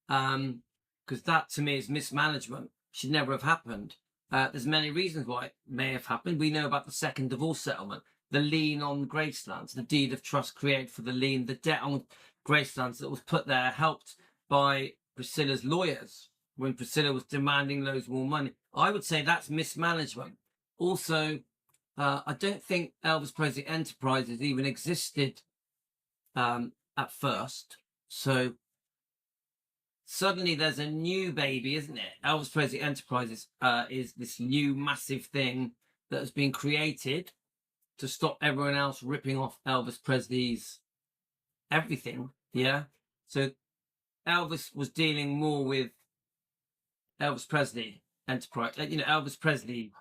Because that, to me, is mismanagement. Should never have happened. There's many reasons why it may have happened. We know about the second divorce settlement, the lien on Gracelands, the deed of trust created for the lien, the debt on Gracelands that was put there, helped by Priscilla's lawyers when Priscilla was demanding loads more money. I would say that's mismanagement. Also, I don't think Elvis Presley Enterprises even existed at first. So suddenly there's a new baby, isn't it? Elvis Presley Enterprises is this new massive thing that has been created to stop everyone else ripping off Elvis Presley's everything. Yeah. So Elvis was dealing more with Elvis Presley Enterprise, you know, Elvis Presley.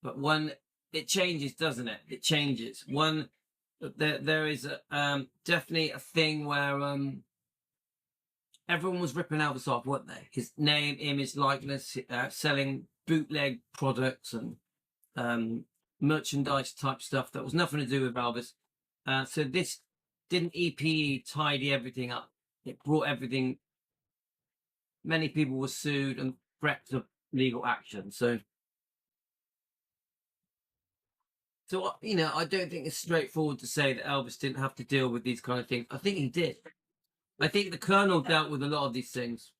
But when it changes, doesn't it? It changes. There is definitely a thing where everyone was ripping Elvis off, weren't they? His name, image, likeness, selling bootleg products and merchandise type stuff that was nothing to do with Elvis. So this didn't EPE tidy everything up. It brought everything. Many people were sued and threats of legal action. So you know, I don't think it's straightforward to say that Elvis didn't have to deal with these kind of things. I think he did. I think the Colonel dealt with a lot of these things.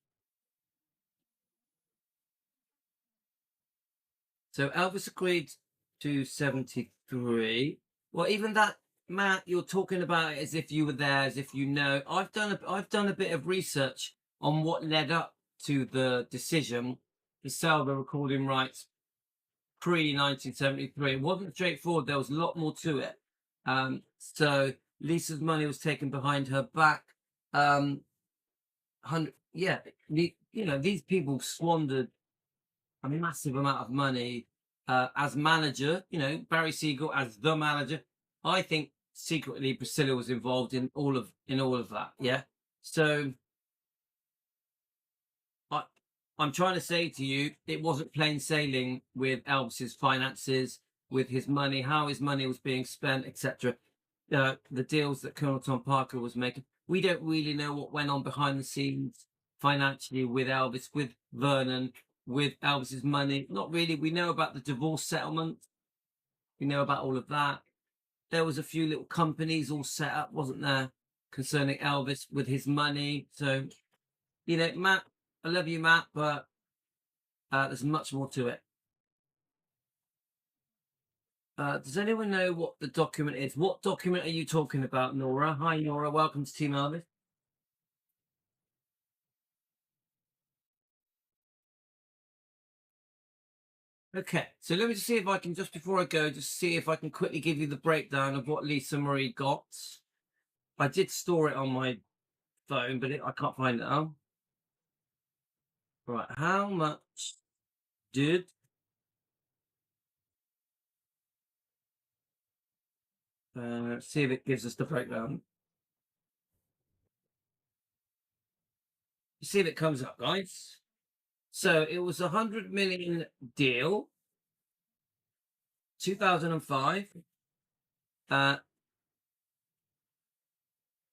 So Elvis agreed to 73. Well, even that, Matt, you're talking about it as if you were there, as if you know. I've done a bit of research on what led up to the decision to sell the recording rights pre-1973. It wasn't straightforward. There was a lot more to it. So Lisa's money was taken behind her back. You know, these people squandered a massive amount of money as manager. You know, Barry Siegel as the manager. I think secretly Priscilla was involved in all of that. Yeah. So I'm trying to say to you, it wasn't plain sailing with Elvis's finances, with his money, how his money was being spent, etc. The deals that Colonel Tom Parker was making. We don't really know what went on behind the scenes financially with Elvis, with Vernon, with Elvis's money. Not really. We know about the divorce settlement. We know about all of that. There was a few little companies all set up, wasn't there, concerning Elvis with his money. So, you know, Matt, I love you, Matt, but there's much more to it. Does anyone know what the document is? What document are you talking about, Nora? Hi, Nora. Welcome to Team Elvis. Okay, so let me just see if I can, just before I go, just see if I can quickly give you the breakdown of what Lisa Marie got. I did store it on my phone, but I can't find it now. Right, how much did let's see if it gives us the breakdown. See if it comes up, guys. So it was 100 million deal, 2005.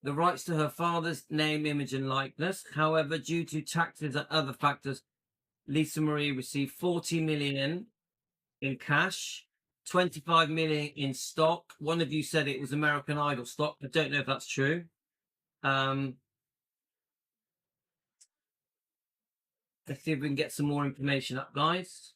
the rights to her father's name, image, and likeness. However, due to taxes and other factors, Lisa Marie received 40 million in cash, 25 million in stock. One of you said it was American Idol stock. I don't know if that's true. Let's see if we can get some more information up, guys.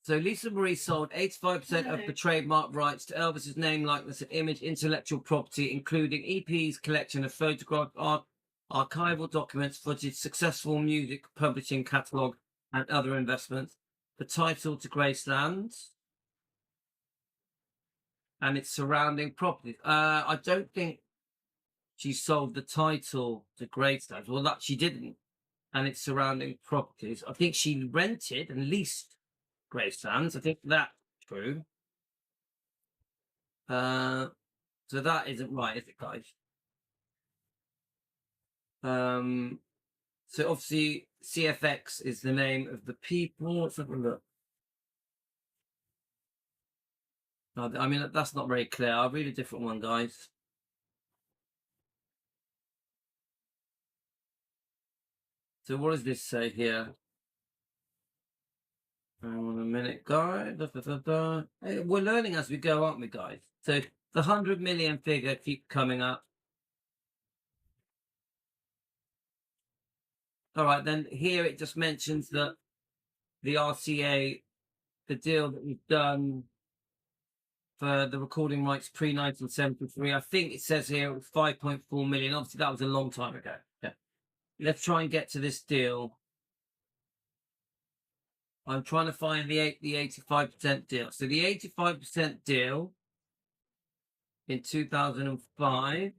So Lisa Marie sold 85% of the trademark rights to Elvis's name, likeness, and image, intellectual property, including EP's collection of photographed art, archival documents, footage, successful music publishing catalogue, and other investments. The title to Graceland and its surrounding properties. I don't think she sold the title to Graceland. Well, that she didn't. And its surrounding properties. I think she rented and leased Gracelands. I think that's true. So that isn't right, is it, guys? So obviously CFX is the name of the people. Let's have a look. I mean, that's not very clear. I'll read a different one, guys. So what does this say here? Hang on a minute, guys. Hey, we're learning as we go, aren't we, guys? So the 100 million figure keeps coming up. All right, then here it just mentions that the RCA, the deal that we've done for the recording rights pre-1973, I think it says here it was 5.4 million. Obviously, that was a long time ago. Yeah. Let's try and get to this deal. I'm trying to find the 85% deal. So the 85% deal in 2005,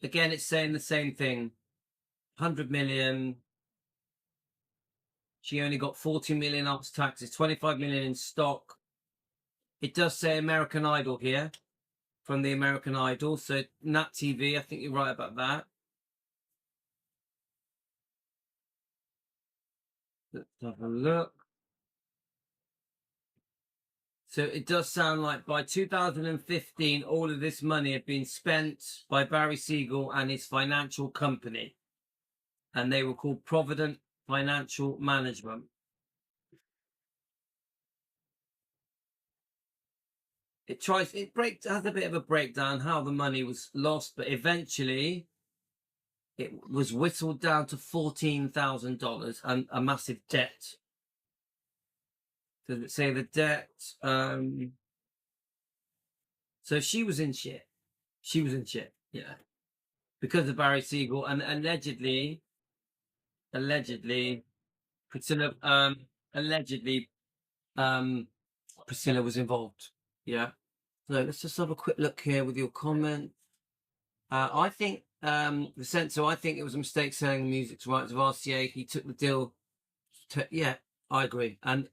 again, it's saying the same thing. 100 million. She only got 40 million after taxes, 25 million in stock. It does say American Idol here, from the American Idol. So Nat TV, I think you're right about that. Let's have a look. So it does sound like by 2015, all of this money had been spent by Barry Siegel and his financial company. And they were called Provident Financial Management. It has a bit of a breakdown how the money was lost, but eventually it was whittled down to $14,000 and a massive debt. Does it say the debt? So she was in shit. She was in shit, yeah, because of Barry Siegel, and allegedly, Priscilla, Priscilla was involved. Yeah. So let's just have a quick look here with your comment. I think the censor, I think it was a mistake selling the music's rights of RCA. He took the deal. Yeah, I agree. And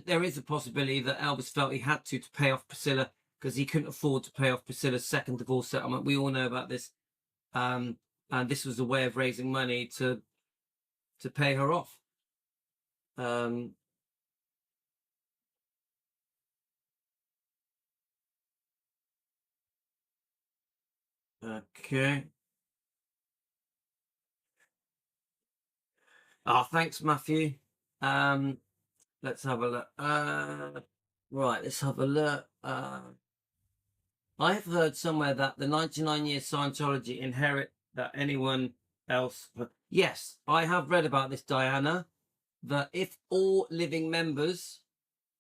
there is a possibility that Elvis felt he had to pay off Priscilla because he couldn't afford to pay off Priscilla's second divorce settlement. We all know about this. And this was a way of raising money to pay her off. Okay. Oh, thanks, Matthew. Let's have a look. Right, let's have a look. I have heard somewhere that the 99 year Scientology inherit that anyone else. Yes, I have read about this, Diana, that if all living members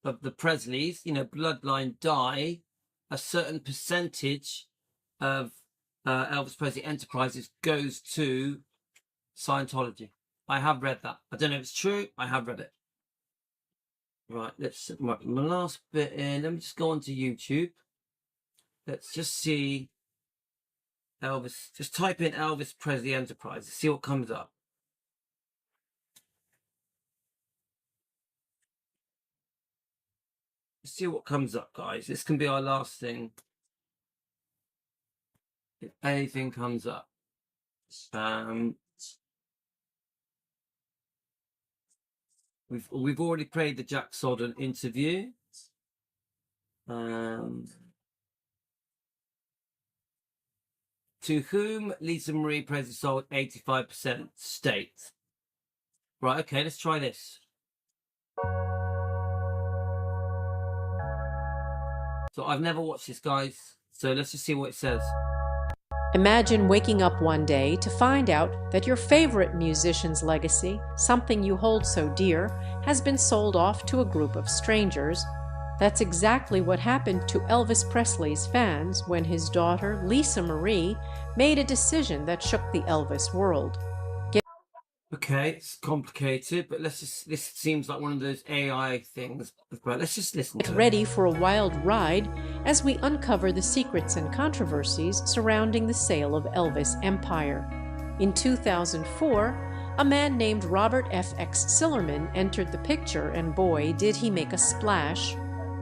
of the Presleys, bloodline die, a certain percentage of Elvis Presley Enterprises goes to Scientology. I have read that. I don't know if it's true. I have read it. Right, let's my last bit in. Let me just go onto YouTube. Let's just see Elvis. Just type in Elvis Presley Enterprises. See what comes up. See what comes up, guys. This can be our last thing. If anything comes up. We've already played the Jack Sodden interview. To whom Lisa Marie Presley sold 85% stake. Right, okay, let's try this. So I've never watched this, guys. So let's just see what it says. Imagine waking up one day to find out that your favorite musician's legacy, something you hold so dear, has been sold off to a group of strangers. That's exactly what happened to Elvis Presley's fans when his daughter, Lisa Marie, made a decision that shook the Elvis world. Okay, it's complicated, but this seems like one of those AI things. Right, let's just listen to Get it. ready for a wild ride as we uncover the secrets and controversies surrounding the sale of Elvis empire. In 2004, a man named Robert F.X. Sillerman entered the picture, and boy, did he make a splash.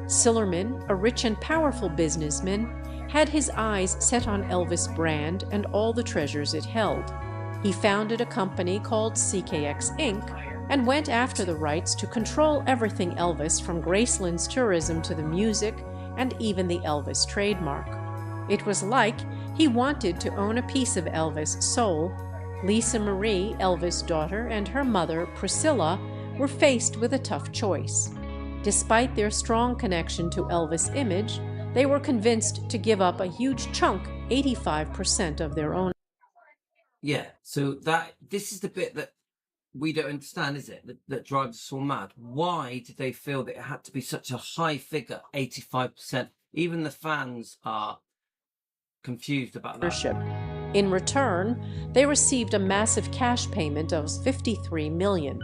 Sillerman, a rich and powerful businessman, had his eyes set on Elvis brand and all the treasures it held. He founded a company called CKX Inc. and went after the rights to control everything Elvis, from Graceland's tourism to the music and even the Elvis trademark. It was like he wanted to own a piece of Elvis' soul. Lisa Marie, Elvis' daughter, and her mother, Priscilla, were faced with a tough choice. Despite their strong connection to Elvis' image, they were convinced to give up a huge chunk, 85% of their own. Yeah, so this is the bit that we don't understand, is it? That drives us all mad. Why did they feel that it had to be such a high figure, 85%? Even the fans are confused about that. In return, they received a massive cash payment of $53 million.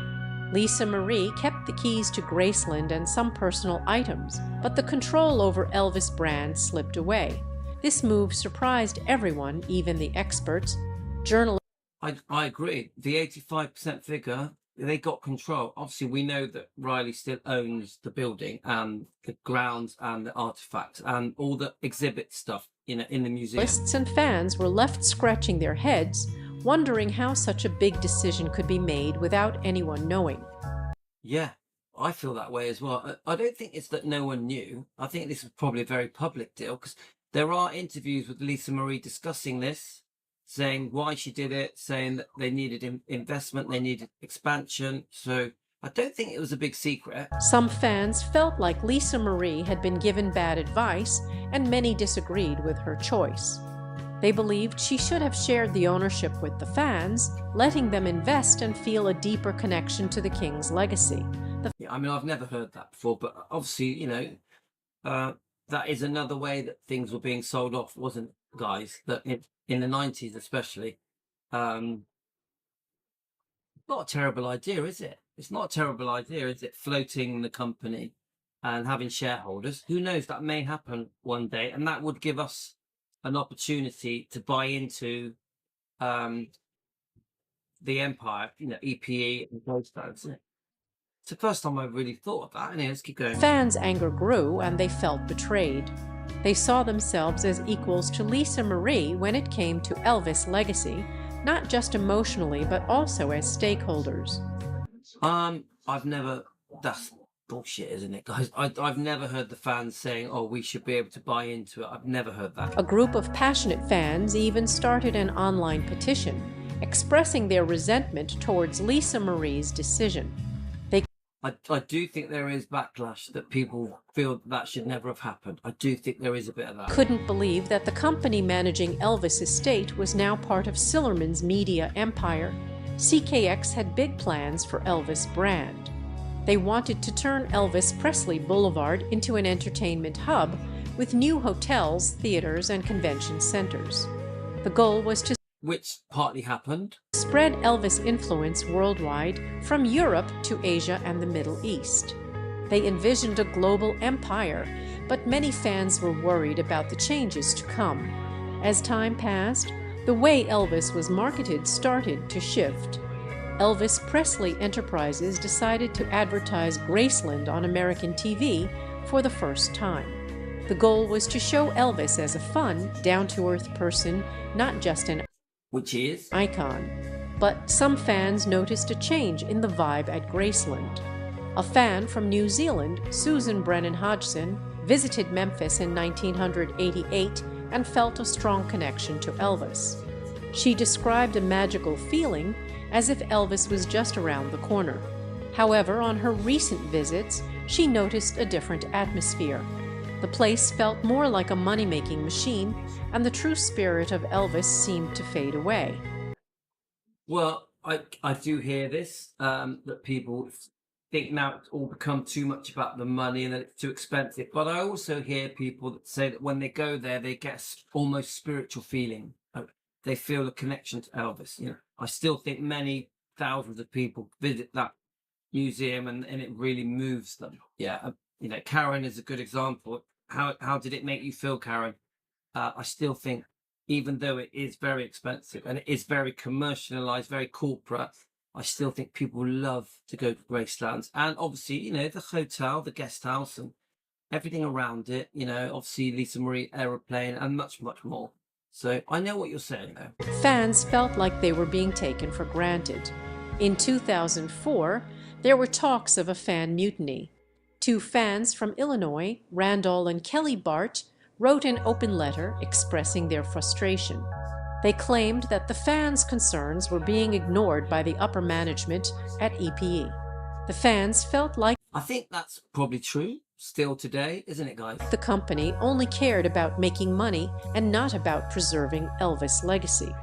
Lisa Marie kept the keys to Graceland and some personal items, but the control over Elvis brand slipped away. This move surprised everyone, even the experts. Journalists. I agree. The 85% figure, they got control. Obviously, we know that Riley still owns the building and the grounds and the artifacts and all the exhibit stuff in the museum. Journalists and fans were left scratching their heads, wondering how such a big decision could be made without anyone knowing. Yeah, I feel that way as well. I don't think it's that no one knew. I think this was probably a very public deal, because there are interviews with Lisa Marie discussing this, saying why she did it, saying that they needed investment, they needed expansion. So I don't think it was a big secret. Some fans felt like Lisa Marie had been given bad advice, and many disagreed with her choice. They believed she should have shared the ownership with the fans, letting them invest and feel a deeper connection to the king's legacy. Yeah, I mean, I've never heard that before, but obviously, that is another way that things were being sold off, wasn't it, guys? That in the 90s especially. Not a terrible idea, is it? It's not a terrible idea, is it? Floating the company and having shareholders. Who knows, that may happen one day, and that would give us an opportunity to buy into the empire, EPE and those things. It's the first time I've really thought of that. Anyway, let's keep going. Fans' anger grew, and they felt betrayed. They saw themselves as equals to Lisa Marie when it came to Elvis' legacy, not just emotionally, but also as stakeholders. That's bullshit, isn't it, guys? I've never heard the fans saying, oh, we should be able to buy into it. I've never heard that. A group of passionate fans even started an online petition, expressing their resentment towards Lisa Marie's decision. I do think there is backlash, that people feel that should never have happened. I do think there is a bit of that. Couldn't believe that the company managing Elvis' estate was now part of Sillerman's media empire. CKX had big plans for Elvis brand. They wanted to turn Elvis Presley Boulevard into an entertainment hub with new hotels, theaters, and convention centers. The goal was to which partly happened. Spread Elvis' influence worldwide, from Europe to Asia and the Middle East. They envisioned a global empire, but many fans were worried about the changes to come. As time passed, the way Elvis was marketed started to shift. Elvis Presley Enterprises decided to advertise Graceland on American TV for the first time. The goal was to show Elvis as a fun, down-to-earth person, not just an icon. But some fans noticed a change in the vibe at Graceland. A fan from New Zealand, Susan Brennan Hodgson, visited Memphis in 1988 and felt a strong connection to Elvis. She described a magical feeling as if Elvis was just around the corner. However, on her recent visits, she noticed a different atmosphere. The place felt more like a money-making machine, and the true spirit of Elvis seemed to fade away. Well, I do hear this, that people think now it's all become too much about the money and that it's too expensive. But I also hear people that say that when they go there, they get almost spiritual feeling. They feel a connection to Elvis. I still think many thousands of people visit that museum and it really moves them. Yeah. Karen is a good example. How did it make you feel, Karen? I still think, even though it is very expensive and it is very commercialized, very corporate, I still think people love to go to Graceland. And obviously, the hotel, the guest house, and everything around it, obviously Lisa Marie aeroplane and much, much more. So I know what you're saying, though. Fans felt like they were being taken for granted. In 2004, there were talks of a fan mutiny. Two fans from Illinois, Randall and Kelly Bart, wrote an open letter expressing their frustration. They claimed that the fans' concerns were being ignored by the upper management at EPE. The fans felt like I think that's probably true still today, isn't it, guys? the company only cared about making money and not about preserving Elvis' legacy.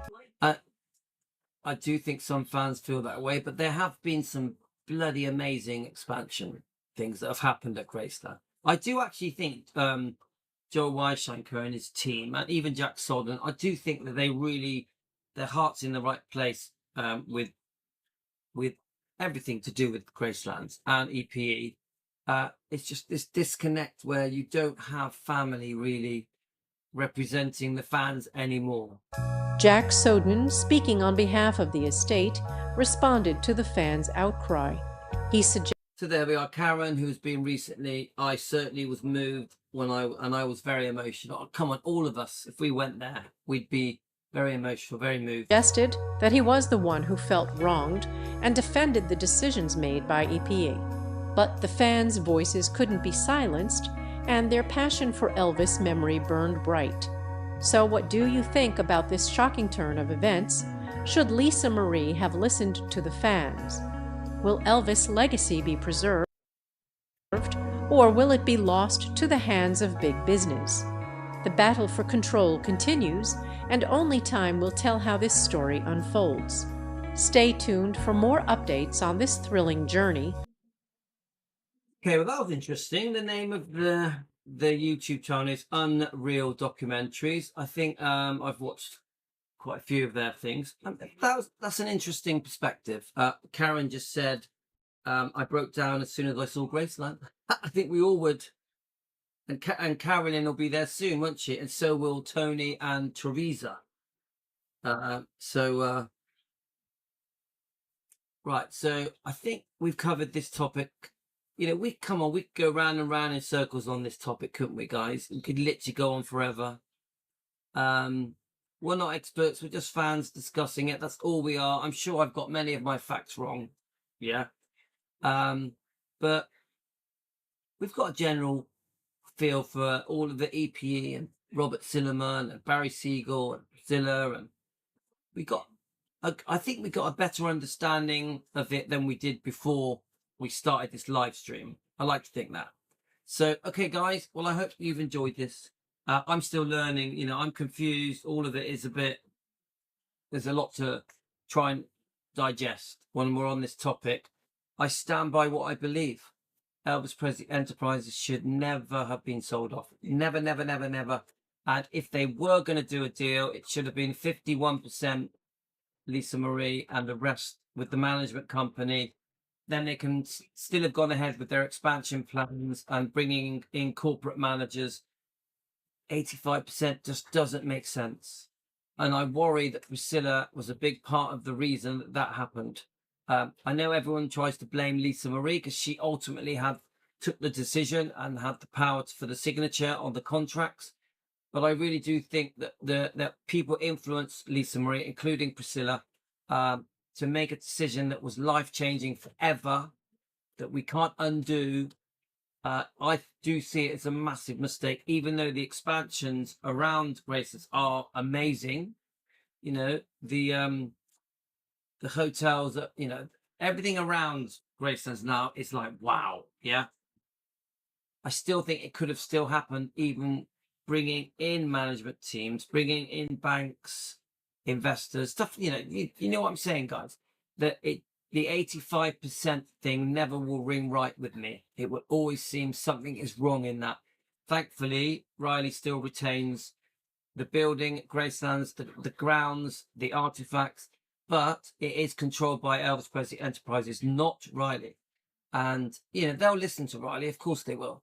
I do think some fans feel that way, but there have been some bloody amazing expansion things that have happened at Graceland. I do actually think Joe Weisschenker and his team, and even Jack Solden, I do think that their heart's in the right place with everything to do with Graceland and EPE. It's just this disconnect where you don't have family really representing the fans anymore. Jack Soden, speaking on behalf of the estate, responded to the fans' outcry. He suggested. So there we are, Karen, who's been recently. I certainly was moved and I was very emotional. Oh, come on, all of us, if we went there, we'd be very emotional, very moved. Suggested that he was the one who felt wronged and defended the decisions made by EPE. But the fans' voices couldn't be silenced, and their passion for Elvis' memory burned bright. So what do you think about this shocking turn of events? Should Lisa Marie have listened to the fans? Will Elvis' legacy be preserved, or will it be lost to the hands of big business? The battle for control continues, and only time will tell how this story unfolds. Stay tuned for more updates on this thrilling journey. Okay, well, that was interesting. The name of the YouTube channel is Unreal Documentaries. I think I've watched quite a few of their things. That's an interesting perspective. Karen just said, I broke down as soon as I saw Graceland. I think we all would. And Carolyn will be there soon, won't she? And so will Tony and Teresa. Right, so I think we've covered this topic. We could go round and round in circles on this topic, couldn't we, guys? We could literally go on forever. We're not experts, we're just fans discussing it. That's all we are. I'm sure I've got many of my facts wrong. Yeah. But we've got a general feel for all of the EPE and Robert Silliman and Barry Siegel and Priscilla, and I think we got a better understanding of it than we did before we started this live stream. I like to think that. So, okay, guys, well, I hope you've enjoyed this. I'm still learning, I'm confused. All of it is there's a lot to try and digest when we're on this topic. I stand by what I believe. Elvis Presley Enterprises should never have been sold off. Never, never, never, never. And if they were going to do a deal, it should have been 51% Lisa Marie and the rest with the management company. Then they can still have gone ahead with their expansion plans and bringing in corporate managers. 85% just doesn't make sense. And I worry that Priscilla was a big part of the reason that happened. I know everyone tries to blame Lisa Marie because she ultimately took the decision and had the power for the signature on the contracts. But I really do think that that people influenced Lisa Marie, including Priscilla, to make a decision that was life-changing forever that we can't undo. I do see it as a massive mistake, even though the expansions around Graceland are amazing. You know, the hotels, that, you know, everything around Graceland now is like, wow. Yeah. I still think it could have still happened, even bringing in management teams, bringing in banks, investors, stuff. You know, you know what I'm saying, guys. That the 85% thing never will ring right with me. It will always seem something is wrong in that. Thankfully, Riley still retains the building, Gracelands, the grounds, the artifacts, but it is controlled by Elvis Presley Enterprises, not Riley. And, you know, they'll listen to Riley. Of course they will.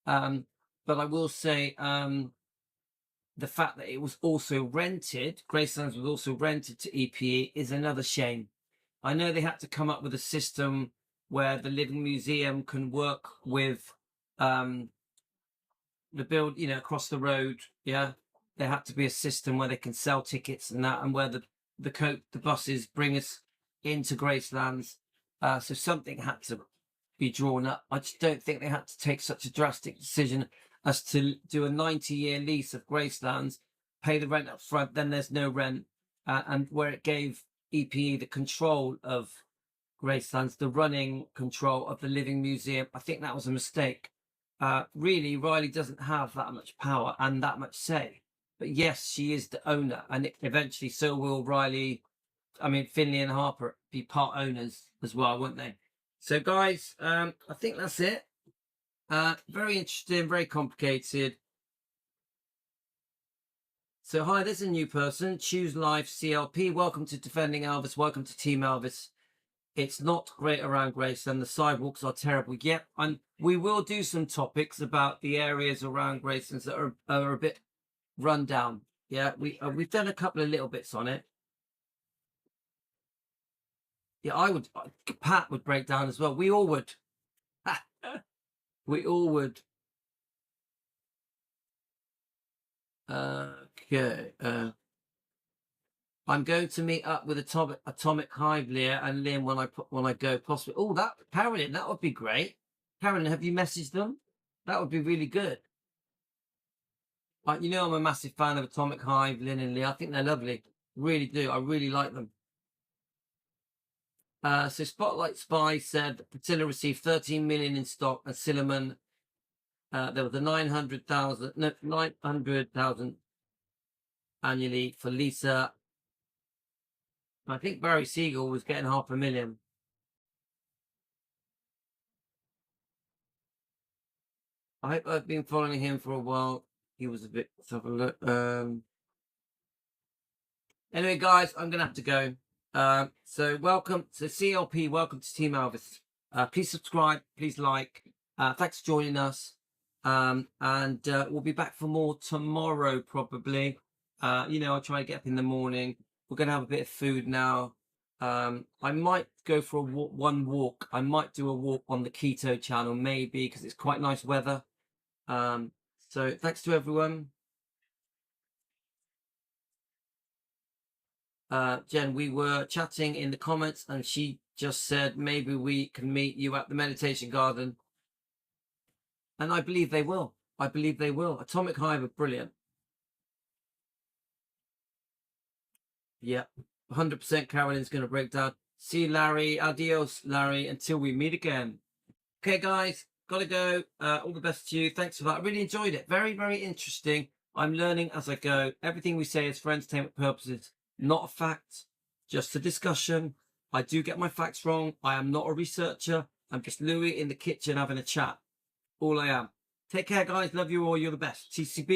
But I will say the fact that it was also rented, Gracelands was also rented to EPE, is another shame. I know they had to come up with a system where the Living Museum can work with the build, you know, across the road. Yeah, there had to be a system where they can sell tickets and that, and where the buses bring us into Gracelands. So something had to be drawn up. I just don't think they had to take such a drastic decision as to do a 90-year lease of Gracelands, pay the rent up front, then there's no rent, and where it gave EPE the control of Gracelands, the running control of the Living Museum. I think that was a mistake. Really, Riley doesn't have that much power and that much say. But yes, she is the owner, and eventually so will Riley. I mean, Finley and Harper be part owners as well, won't they? So, guys, I think that's it. Very interesting, very complicated. So, hi, there's a new person. Choose Life CLP. Welcome to Defending Elvis. Welcome to Team Elvis. It's not great around Graceland. The sidewalks are terrible. Yep, and we will do some topics about the areas around Graceland that are a bit run down. Yeah, we've done a couple of little bits on it. Yeah, Pat would break down as well. We all would. We all would. Okay. I'm going to meet up with Atomic Hive, Leah and Liam when I go possibly. Oh, that Carolyn, that would be great. Carolyn, have you messaged them? That would be really good. You know, I'm a massive fan of Atomic Hive, Lynn and Leah. I think they're lovely. Really do. I really like them. So Spotlight Spy said Patilla received 13 million in stock, and Silliman, there was a 900,000 annually for Lisa. I think Barry Siegel was getting 500,000. I hope I've been following him for a while. He was a bit. Let's have a look. Anyway, guys, I'm gonna have to go. So welcome to CLP. Welcome to Team Elvis. Please subscribe. Please like. Thanks for joining us. And we'll be back for more tomorrow, probably. You know, I'll try to get up in the morning. We're going to have a bit of food now. I might go for one walk. I might do a walk on the keto channel, maybe, because it's quite nice weather. So thanks to everyone. Jen, we were chatting in the comments, and she just said maybe we can meet you at the meditation garden. And I believe they will. I believe they will. Atomic Hive are brilliant. Yeah, 100% Carolyn's going to break down. See you, Larry. Adios, Larry, until we meet again. Okay, guys, got to go. All the best to you. Thanks for that. I really enjoyed it. Very, very interesting. I'm learning as I go. Everything we say is for entertainment purposes, not a fact, just a discussion. I do get my facts wrong. I am not a researcher. I'm just Louis in the kitchen having a chat. All I am. Take care, guys. Love you all. You're the best. TCB.